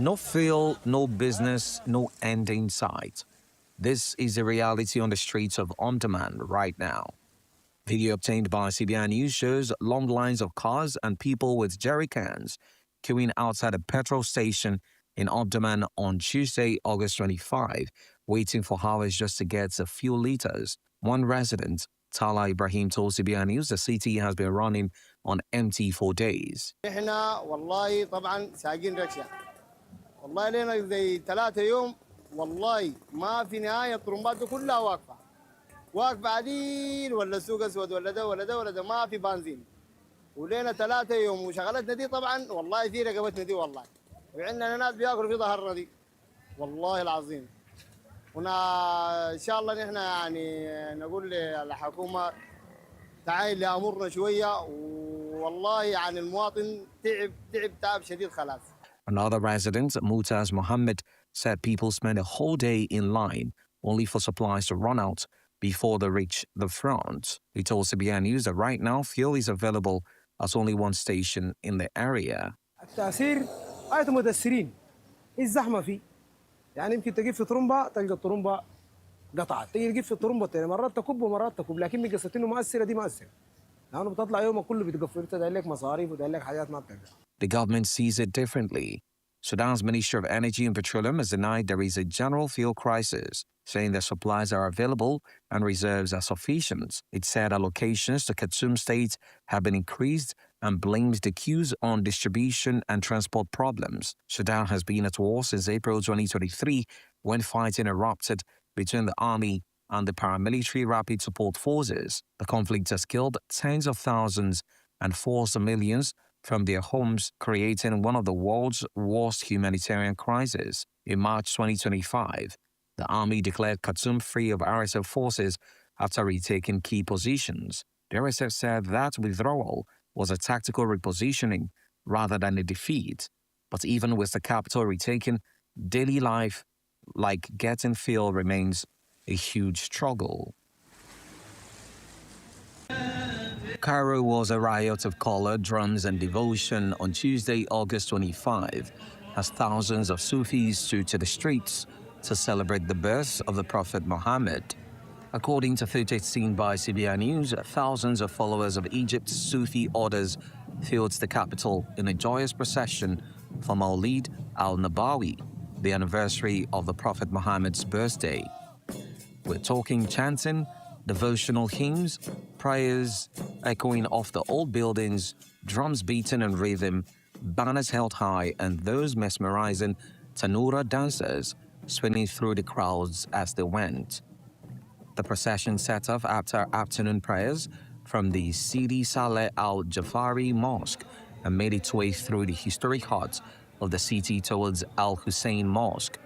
No fuel, no business, no end in sight. This is the reality on the streets of Omdurman right now. Video obtained by CBI News shows long lines of cars and people with jerry cans queuing outside a petrol station in Omdurman on Tuesday, August 25, waiting for hours just to get a few liters. One resident, Tala Ibrahim, told CBI News the city has been running on empty for days. احنا والله طبعا ساقين ركشة والله لنا زي 3 يوم والله ما في نهاية الطرمبات دي كلها واقفة عديل ولا سوق اسود ولا ده ولا ده ولا ده ما في بنزين ولنا 3 يوم وشغلتنا دي طبعا والله في رقبتنا دي والله وعندنا ناس بياكلوا في ظهرنا دي والله العظيم ان شاء الله نحن يعني نقول للحكومة تعال لأمورنا شوية والله يعني المواطن تعب شديد خلاص. Another resident, Mutaz Mohammed, said people spend a whole day in line only for supplies to run out before they reach the front. He told CBI News that right now fuel is available at only one station in the area. التأثير آية متأثرين الزحمة فيه يعني يمكن تجيب في طرمبة تلقى الطرمبة قطعت تجيب في الطرمبة تاني مرات تكب ومرات تكب لكن بقصة إنه مؤثرة دي مؤثرة لأنه بتطلع يومك كله بتقفل تدعي لك مصاريف وتدعي لك حاجات ما بتقدر. The government sees it differently. Sudan's Ministry of Energy and Petroleum has denied there is a general fuel crisis, saying that supplies are available and reserves are sufficient. It said allocations to Khartoum state have been increased and blamed the queues on distribution and transport problems. Sudan has been at war since April 2023 when fighting erupted between the army and the paramilitary rapid support forces. The conflict has killed tens of thousands and forced millions from their homes, creating one of the world's worst humanitarian crises. In March 2025, the army declared Khartoum free of RSF forces after retaking key positions. The RSF said that withdrawal was a tactical repositioning rather than a defeat. But even with the capital retaken, daily life, like getting fuel, remains a huge struggle. Cairo was a riot of color, drums, and devotion on Tuesday, August 25, as thousands of Sufis stood to the streets to celebrate the birth of the Prophet Muhammad. According to footage seen by CBI News, thousands of followers of Egypt's Sufi orders filled the capital in a joyous procession for Maulid al-Nabawi, the anniversary of the Prophet Muhammad's birthday. We're talking chanting, devotional hymns, prayers echoing off the old buildings, drums beating in rhythm, banners held high, and those mesmerizing Tanura dancers swinging through the crowds as they went. The procession set off after afternoon prayers from the Sidi Saleh al-Jafari Mosque and made its way through the historic heart of the city towards Al Hussein Mosque,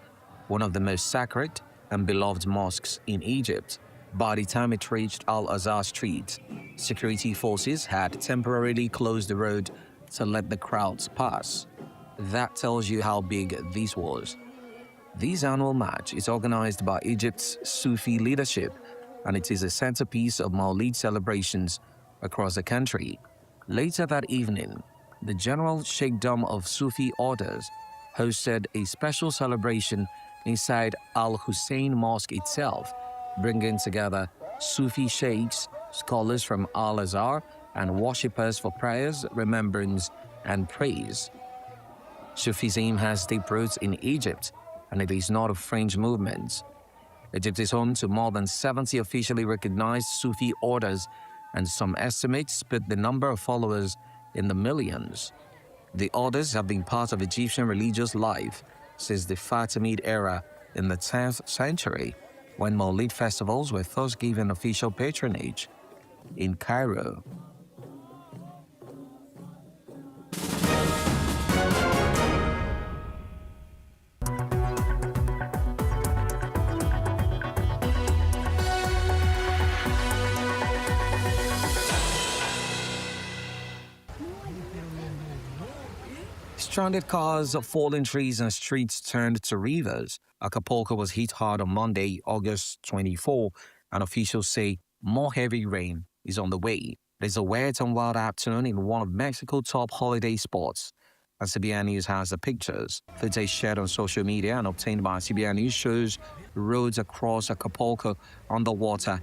one of the most sacred and beloved mosques in Egypt. By the time it reached Al-Azhar Street, security forces had temporarily closed the road to let the crowds pass. That tells you how big this was. This annual march is organized by Egypt's Sufi leadership, and it is a centerpiece of Maulid celebrations across the country. Later that evening, the General Sheikhdom of Sufi orders hosted a special celebration inside Al Hussein Mosque itself, bringing together Sufi sheikhs, scholars from Al-Azhar, and worshippers for prayers, remembrance, and praise. Sufism has deep roots in Egypt, and it is not a fringe movement. Egypt is home to more than 70 officially recognized Sufi orders, and some estimates put the number of followers in the millions. The orders have been part of Egyptian religious life since the Fatimid era in the 10th century, when Maulid festivals were first given official patronage in Cairo. Stranded cars, fallen trees, and streets turned to rivers. Acapulco was hit hard on Monday, August 24, and officials say more heavy rain is on the way. There's a wet and wild afternoon in one of Mexico's top holiday spots. And CBI News has the pictures. Footage shared on social media and obtained by CBI News shows roads across Acapulco underwater,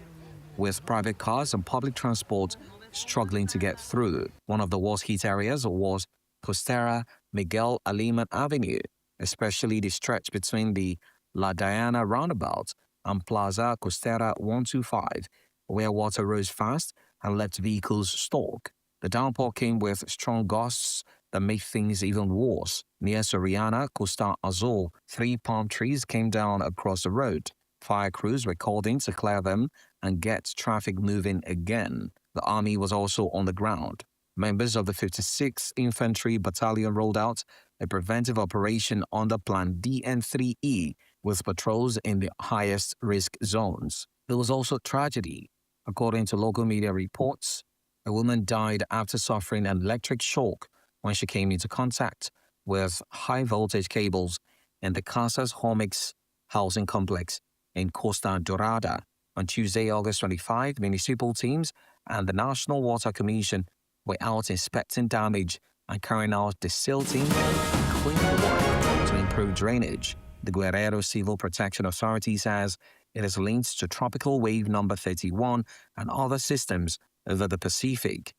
with private cars and public transport struggling to get through. One of the worst hit areas was Costera Miguel Aliman Avenue, especially the stretch between the La Diana Roundabout and Plaza Costera 125, where water rose fast and left vehicles stuck. The downpour came with strong gusts that made things even worse. Near Soriana, Costa Azul, 3 palm trees came down across the road. Fire crews were called in to clear them and get traffic moving again. The army was also on the ground. Members of the 56th Infantry Battalion rolled out a preventive operation under Plan DN3E with patrols in the highest risk zones. There was also tragedy. According to local media reports, a woman died after suffering an electric shock when she came into contact with high-voltage cables in the Casas Homix housing complex in Costa Dorada. On Tuesday, August 25, municipal teams and the National Water Commission were out inspecting damage and carrying out desilting and cleaning work to improve drainage. The Guerrero Civil Protection Authority says it is linked to tropical wave number 31 and other systems over the Pacific.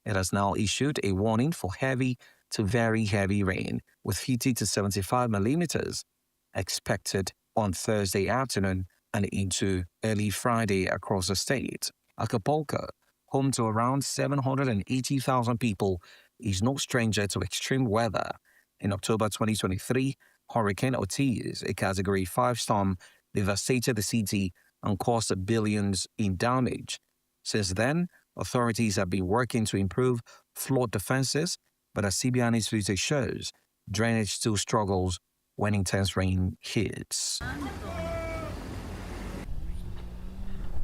It has now issued a warning for heavy to very heavy rain with 50 to 75 millimeters expected on Thursday afternoon and into early Friday across the state. Acapulco, home to around 780,000 people, is no stranger to extreme weather. In October 2023, Hurricane Otis, a Category 5 storm, devastated the city and caused billions in damage. Since then, authorities have been working to improve flood defenses, but as CBI News footage shows, drainage still struggles when intense rain hits.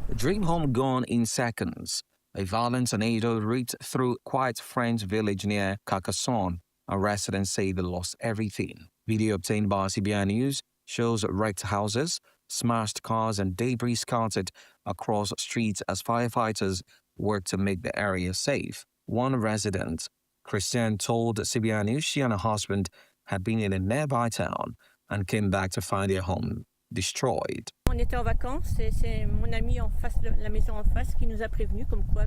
A dream home gone in seconds. A violent tornado ripped through quiet French village near Carcassonne, and residents say they lost everything. Video obtained by CBI News shows wrecked houses, smashed cars, and debris scattered across streets as firefighters work to make the area safe. One resident, Christiane, told CBI News she and her husband had been in a nearby town and came back to find their home destroyed. On était en vacances et c'est mon ami en face de la maison en face qui nous a prévenus comme quoi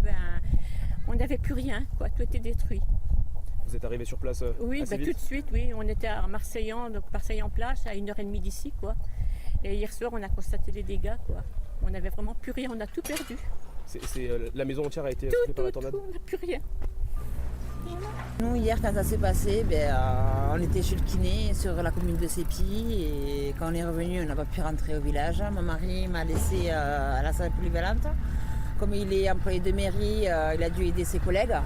on n'avait plus rien, quoi, tout était détruit. Vous êtes arrivé sur place Oui, assez vite? tout de suite, oui. On était à Marseillan, donc Marseillan-Plage, à 1h30 d'ici, quoi. Et hier soir, on a constaté les dégâts, quoi. On n'avait vraiment plus rien, on a tout perdu. La maison entière a été soufflée par la tornade? On n'a plus rien. Nous, hier, quand ça s'est passé, on était chez le kiné sur la commune de Sépi et quand on est revenu, on n'a pas pu rentrer au village. Mon mari m'a laissé à la salle polyvalente. Comme il est employé de mairie, il a dû aider ses collègues.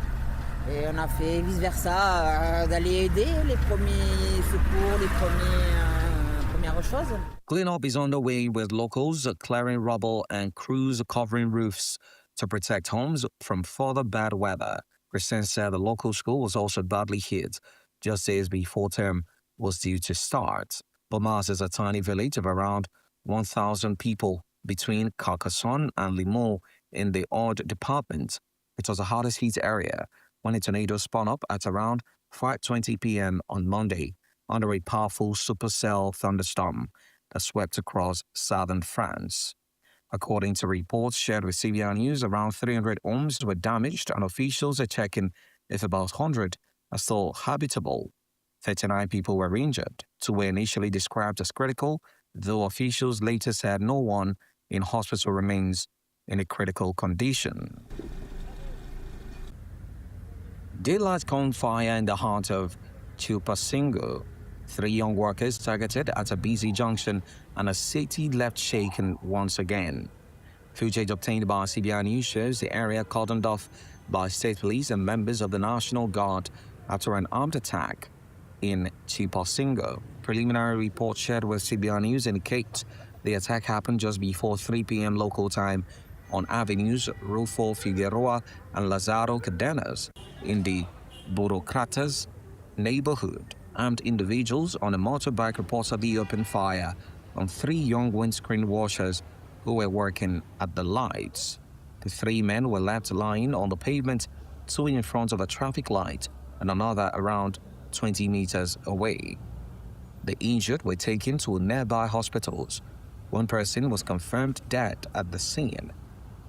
Et on a fait vice-versa, d'aller aider les premiers secours, les premières choses. Cleanup is underway with locals clearing rubble and crews covering roofs to protect homes from further bad weather. Christian said the local school was also badly hit just days before term was due to start. Bomas is a tiny village of around 1,000 people between Carcassonne and Limoux in the Aude department. It was the hardest hit area when a tornado spun up at around 5:20 p.m. on Monday under a powerful supercell thunderstorm that swept across southern France. According to reports shared with CBI News, around 300 homes were damaged and officials are checking if about 100 are still habitable. 39 people were injured. 2 were initially described as critical, though officials later said no one in hospital remains in a critical condition. Daylight caught fire in the heart of Chilpancingo. 3 young workers targeted at a busy junction and a city left shaken once again. Footage obtained by CBI News shows the area cordoned off by state police and members of the National Guard after an armed attack in Chilpancingo. Preliminary reports shared with CBI News indicate the attack happened just before 3 p.m. local time on avenues Rufo Figueroa and Lazaro Cadenas in the Burocratas neighborhood. Armed individuals on a motorbike reportedly opened fire on 3 young windscreen washers who were working at the lights. The 3 men were left lying on the pavement, 2 in front of a traffic light and another around 20 meters away. The injured were taken to nearby hospitals. 1 person was confirmed dead at the scene.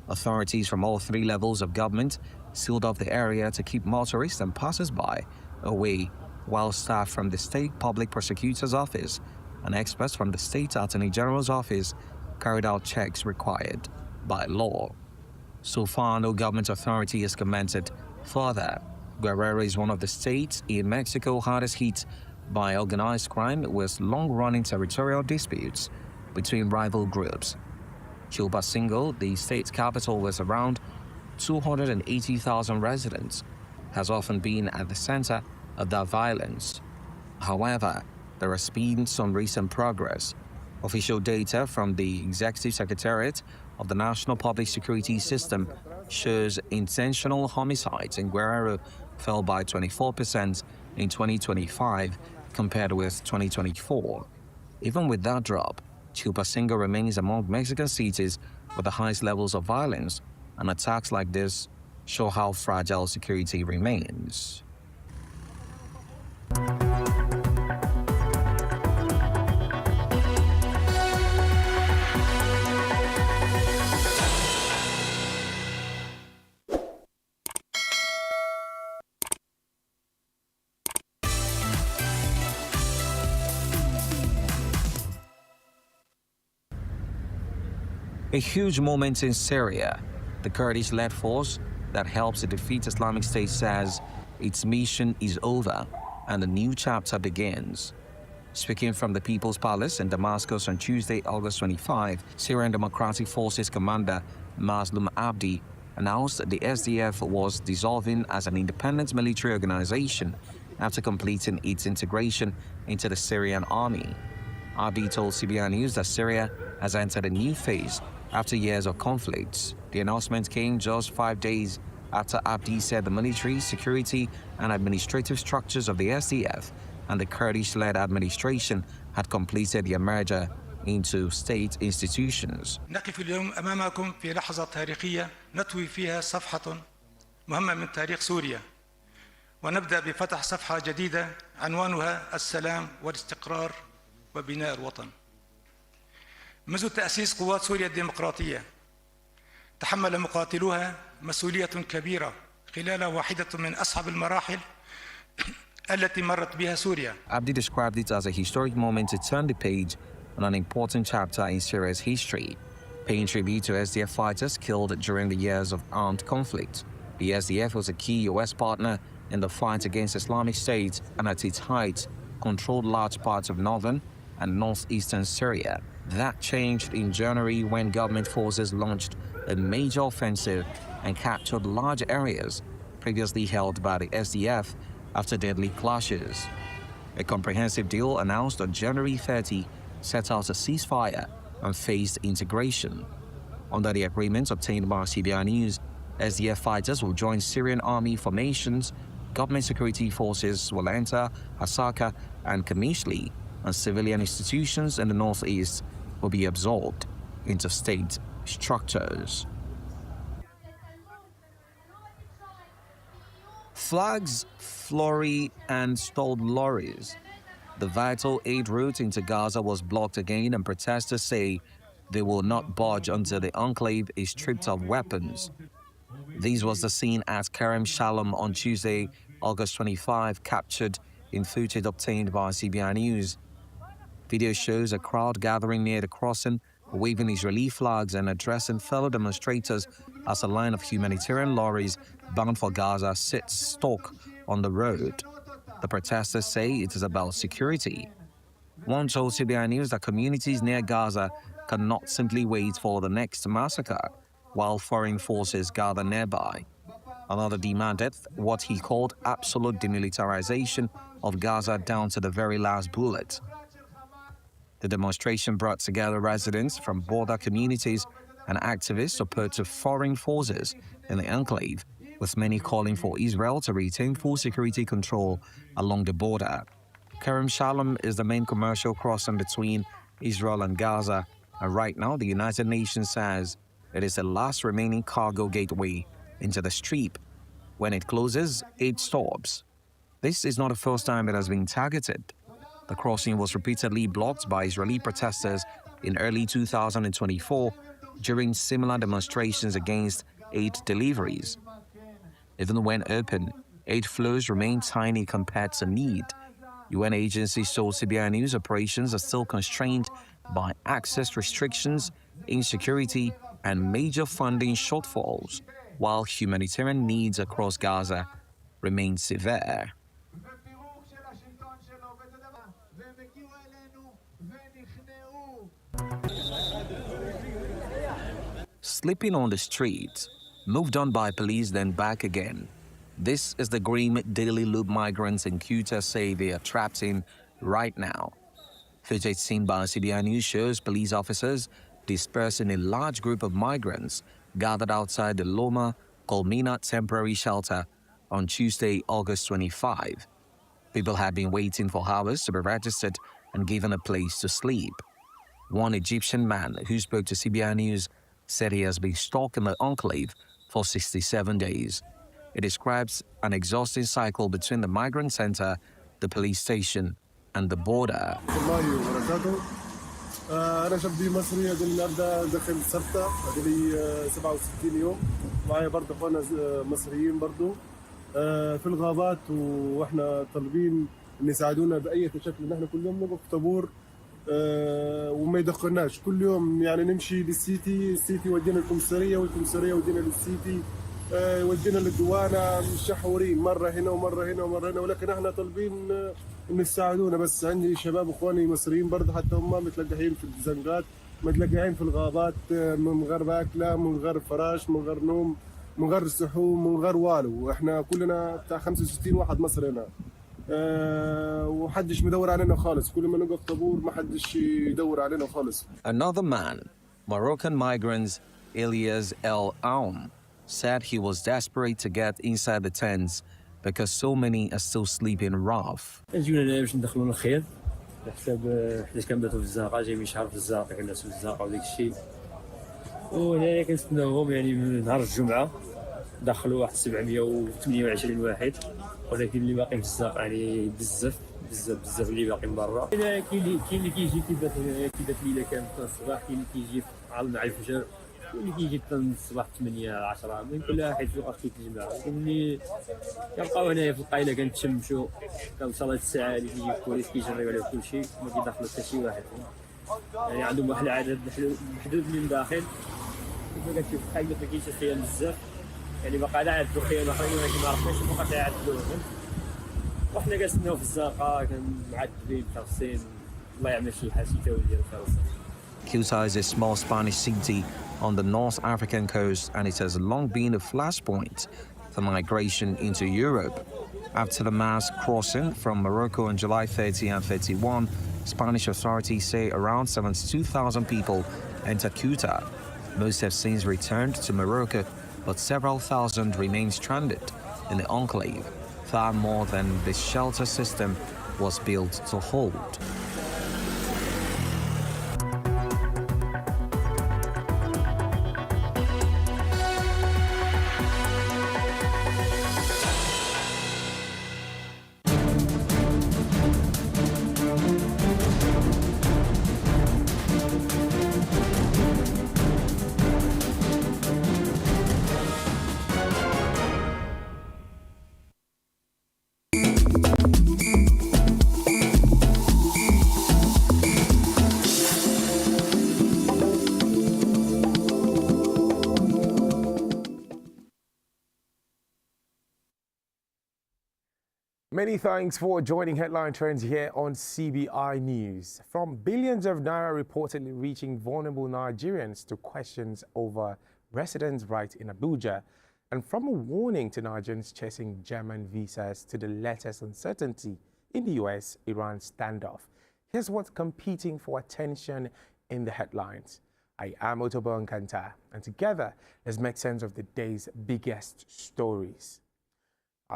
Authorities from all 3 levels of government sealed off the area to keep motorists and passers-by away, while staff from the State Public Prosecutor's Office and experts from the State Attorney General's office carried out checks required by law. So far, no government authority has commented further. Guerrero is one of the states in Mexico hardest hit by organized crime with long-running territorial disputes between rival groups. Chilpancingo, the state's capital with around 280,000 residents, has often been at the center of that violence. However, there has been some recent progress. Official data from the Executive Secretariat of the National Public Security System shows intentional homicides in Guerrero fell by 24% in 2025 compared with 2024. Even with that drop, Chilpancingo remains among Mexican cities with the highest levels of violence, and attacks like this show how fragile security remains. A huge moment in Syria. The Kurdish-led force that helps to defeat Islamic State says its mission is over and a new chapter begins. Speaking from the People's Palace in Damascus on Tuesday, August 25, Syrian Democratic Forces commander Mazloum Abdi announced the SDF was dissolving as an independent military organization after completing its integration into the Syrian army. Abdi told CBI News that Syria has entered a new phase after years of conflicts. The announcement came just 5 days after Abdi said the military, security, and administrative structures of the SDF and the Kurdish-led administration had completed their merger into state institutions. نقف اليوم أمامكم في لحظة تاريخية نطوي فيها صفحة مهمة من تاريخ سوريا ونبدأ بفتح صفحة جديدة عنوانها السلام والاستقرار وبناء الوطن. منذ تأسيس قوات سوريا الديمقراطية تحمل مقاتلوها مسؤولية كبيرة خلال واحدة من أصعب المراحل التي مرت بها سوريا. Abdi described it as a historic moment to turn the page on an important chapter in Syria's history, paying tribute to SDF fighters killed during the years of armed conflict. The SDF was a key U.S. partner in the fight against Islamic State and at its height controlled large parts of northern and northeastern Syria. That changed in January when government forces launched a major offensive and captured large areas previously held by the SDF after deadly clashes. A comprehensive deal announced on January 30 set out a ceasefire and phased integration. Under the agreement obtained by CBI News, SDF fighters will join Syrian army formations, government security forces will enter Hasaka and Kamishli, and civilian institutions in the northeast will be absorbed into state structures. Flags, flurry, and stalled lorries. The vital aid route into Gaza was blocked again, and protesters say they will not budge until the enclave is stripped of weapons. This was the scene at Kerem Shalom on Tuesday, August 25, captured in footage obtained by CBI News. Video shows a crowd gathering near the crossing, waving Israeli flags and addressing fellow demonstrators as a line of humanitarian lorries bound for Gaza sits stuck on the road. The protesters say it is about security. One told CBI News that communities near Gaza cannot simply wait for the next massacre while foreign forces gather nearby. Another demanded what he called absolute demilitarization of Gaza down to the very last bullet. The demonstration brought together residents from border communities and activists opposed to foreign forces in the enclave, with many calling for Israel to retain full security control along the border. Kerem Shalom is the main commercial crossing between Israel and Gaza, and right now the United Nations says it is the last remaining cargo gateway into the Strip. When it closes, it stops. This is not the first time it has been targeted. The crossing was repeatedly blocked by Israeli protesters in early 2024 during similar demonstrations against aid deliveries. Even when open, aid flows remain tiny compared to need. UN agencies told CBI News operations are still constrained by access restrictions, insecurity, and major funding shortfalls, while humanitarian needs across Gaza remain severe. Sleeping on the streets, moved on by police, then back again. This is the grim daily loop migrants in Qatar say they are trapped in right now. Footage seen by CBI News shows police officers dispersing a large group of migrants gathered outside the Loma Colmena temporary shelter on Tuesday, August 25. People had been waiting for hours to be registered and given a place to sleep. One Egyptian man who spoke to CBI News said he has been stuck in the enclave for 67 days. It describes an exhausting cycle between the migrant center, the police station, and the border. أنا شاب مصري هذا النهارده داخل السبتة هذا لي 67 يوم معايا برضه أخوانا مصريين برضه في الغابات وإحنا طالبين إن يساعدونا بأي شكل إن إحنا كل يوم نقف طابور وما يدخلناش كل يوم يعني نمشي للسيتي السيتي يودينا الكمسارية والكمسارية يودينا للسيتي ودينا للدوانة مشحورين مرة هنا ومرة هنا ومرة هنا ولكن احنا طالبين ان يساعدونا بس عندي شباب اخواني مصريين برضه حتى هم متلقحين في الزنقات متلقحين في الغابات من غير اكله من غير فراش من غير نوم من غير سحوم من غير والو احنا كلنا بتاع 65 واحد مصري هنا وحدش مدور علينا خالص كل ما نقف طابور ما حدش يدور علينا خالص. Another man, Moroccan migrants Elias El Aoum, said he was desperate to get inside the tents because so many are still sleeping rough. جينا باش ندخلوا الخير على حساب حيت كنباتوا في الزنقه جاي من شهر في الزنقه كنجلسوا في الزنقه وداك الشيء وهنايا كنستناوهم يعني من نهار الجمعه دخلوا واحد 728 واحد ولكن اللي باقيين في الزنقه يعني بزاف اللي باقيين برا. كاين اللي كيجي كيبات ليله كامله حتى الصباح كاين اللي كيجي مع الفجر اللي كيجي حتى الصباح 8 10 من كل واحد في وقت كيتجمع اللي كنبقاو هنايا في القايله كنتشمشوا كنوصل هاد الساعه اللي كيجي البوليس كيجريو على كل شيء ما كيدخلوا حتى شي واحد يعني عندهم واحد العدد محدود من داخل كيف كتشوف القايله ما كاينش خيام بزاف يعني باقي لا عندو خيام اخرين ولكن ما عرفناش فوقاش يعدلوهم وحنا كنستناو في الزنقه كنعذبين مترصين الله يعمل شي حال شي تاويل ديال الخرصه. Qatar is a small Spanish city on the North African coast, and it has long been a flashpoint for migration into Europe. After the mass crossing from Morocco on July 30 and 31, Spanish authorities say around 72,000 people entered Qatar. Most have since returned to Morocco, but several thousand remain stranded in the enclave, far more than the shelter system was built to hold. Many thanks for joining Headline Trends here on CBI News. From billions of naira reportedly reaching vulnerable Nigerians to questions over residents' rights in Abuja, and from a warning to Nigerians chasing German visas to the latest uncertainty in the US-Iran standoff. Here's what's competing for attention in the headlines. I am Otobo Nkanta, and together let's make sense of the day's biggest stories.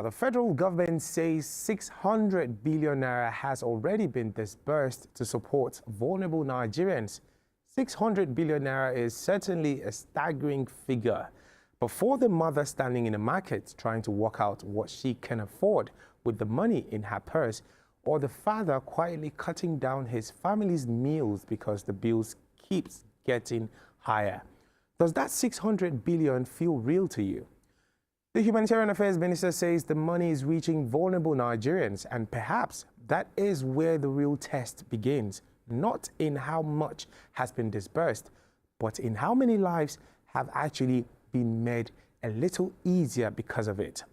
The federal government says 600 billion naira has already been disbursed to support vulnerable Nigerians. 600 billion naira is certainly a staggering figure. But for the mother standing in the market trying to work out what she can afford with the money in her purse, or the father quietly cutting down his family's meals because the bills keeps getting higher, does that 600 billion feel real to you? The Humanitarian Affairs Minister says the money is reaching vulnerable Nigerians and perhaps that is where the real test begins, not in how much has been disbursed, but in how many lives have actually been made a little easier because of it.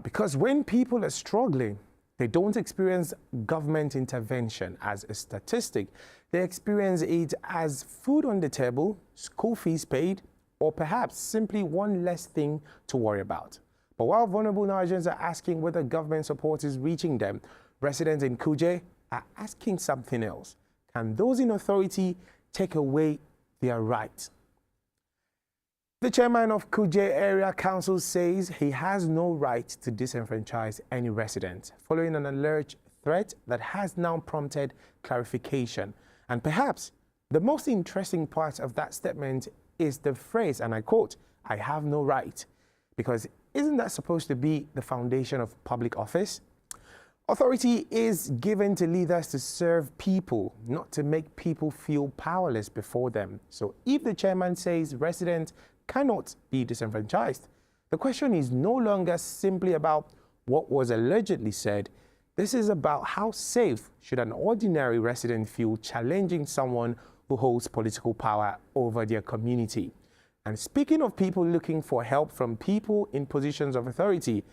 Because when people are struggling, they don't experience government intervention as a statistic. They experience it as food on the table, school fees paid, or perhaps simply one less thing to worry about. But while vulnerable Nigerians are asking whether government support is reaching them, residents in Kuje are asking something else. Can those in authority take away their rights? The chairman of Kuje Area Council says he has no right to disenfranchise any resident, following an alleged threat that has now prompted clarification. And perhaps the most interesting part of that statement is the phrase, and I quote, "I have no right," because isn't that supposed to be the foundation of public office? Authority is given to leaders to serve people, not to make people feel powerless before them. So if the chairman says residents cannot be disenfranchised, the question is no longer simply about what was allegedly said. This is about how safe should an ordinary resident feel challenging someone who holds political power over their community. And speaking of people looking for help from people in positions of authority,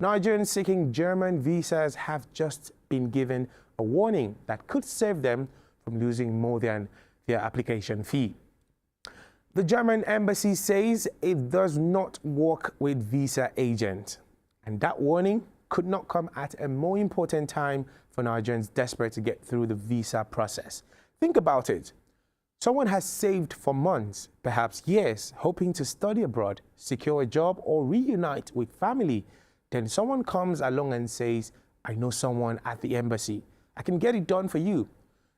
Nigerians seeking German visas have just been given a warning that could save them from losing more than their application fee. The German embassy says it does not work with visa agents, and that warning could not come at a more important time for Nigerians desperate to get through the visa process. Think about it. Someone has saved for months, perhaps years, hoping to study abroad, secure a job, or reunite with family. Then someone comes along and says, "I know someone at the embassy. I can get it done for you."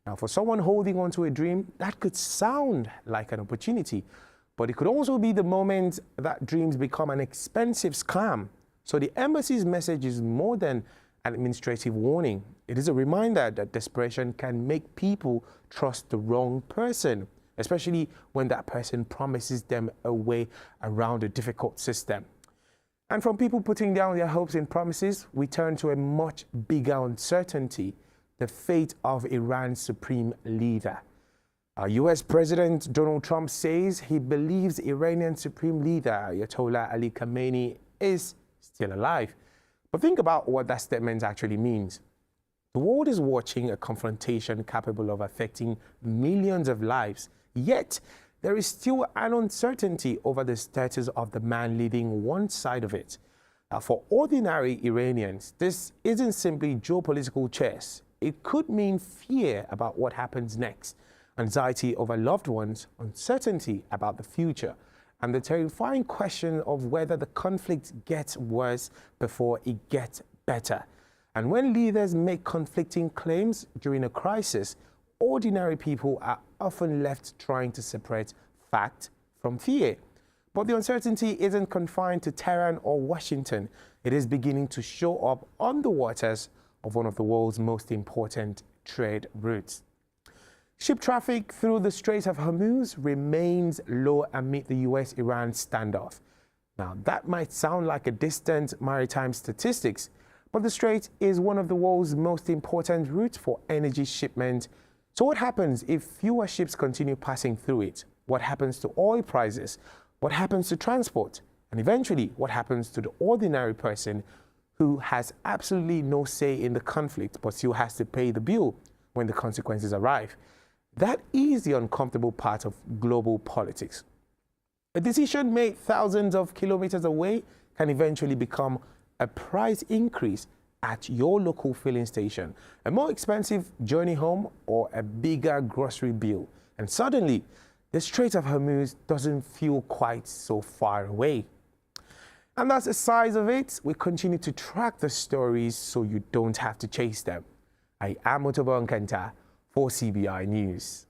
Now, for someone holding on to a dream, that could sound like an opportunity, but it could also be the moment that dreams become an expensive scam. So the embassy's message is more than an administrative warning. It is a reminder that desperation can make people trust the wrong person, especially when that person promises them a way around a difficult system. And from people putting down their hopes in promises, we turn to a much bigger uncertainty: the fate of Iran's supreme leader. US President Donald Trump says he believes Iranian supreme leader Ayatollah Ali Khamenei is still alive. But think about what that statement actually means. The world is watching a confrontation capable of affecting millions of lives, yet there is still an uncertainty over the status of the man leading one side of it. For ordinary Iranians, this isn't simply geopolitical chess. It could mean fear about what happens next, anxiety over loved ones, uncertainty about the future, and the terrifying question of whether the conflict gets worse before it gets better. And when leaders make conflicting claims during a crisis, ordinary people are often left trying to separate fact from fear. But the uncertainty isn't confined to Tehran or Washington. It is beginning to show up on the waters of one of the world's most important trade routes. Ship traffic through the Strait of Hormuz remains low amid the US-Iran standoff. Now, that might sound like a distant maritime statistics, but the strait is one of the world's most important routes for energy shipment. So what happens if fewer ships continue passing through it? What happens to oil prices? What happens to transport? And eventually, what happens to the ordinary person who has absolutely no say in the conflict but still has to pay the bill when the consequences arrive? That is the uncomfortable part of global politics. A decision made thousands of kilometers away can eventually become a price increase at your local filling station, a more expensive journey home, or a bigger grocery bill. And suddenly, the Strait of Hormuz doesn't feel quite so far away. And that's the size of it. We continue to track the stories so you don't have to chase them. I am Otobo Nkanta for CBI News.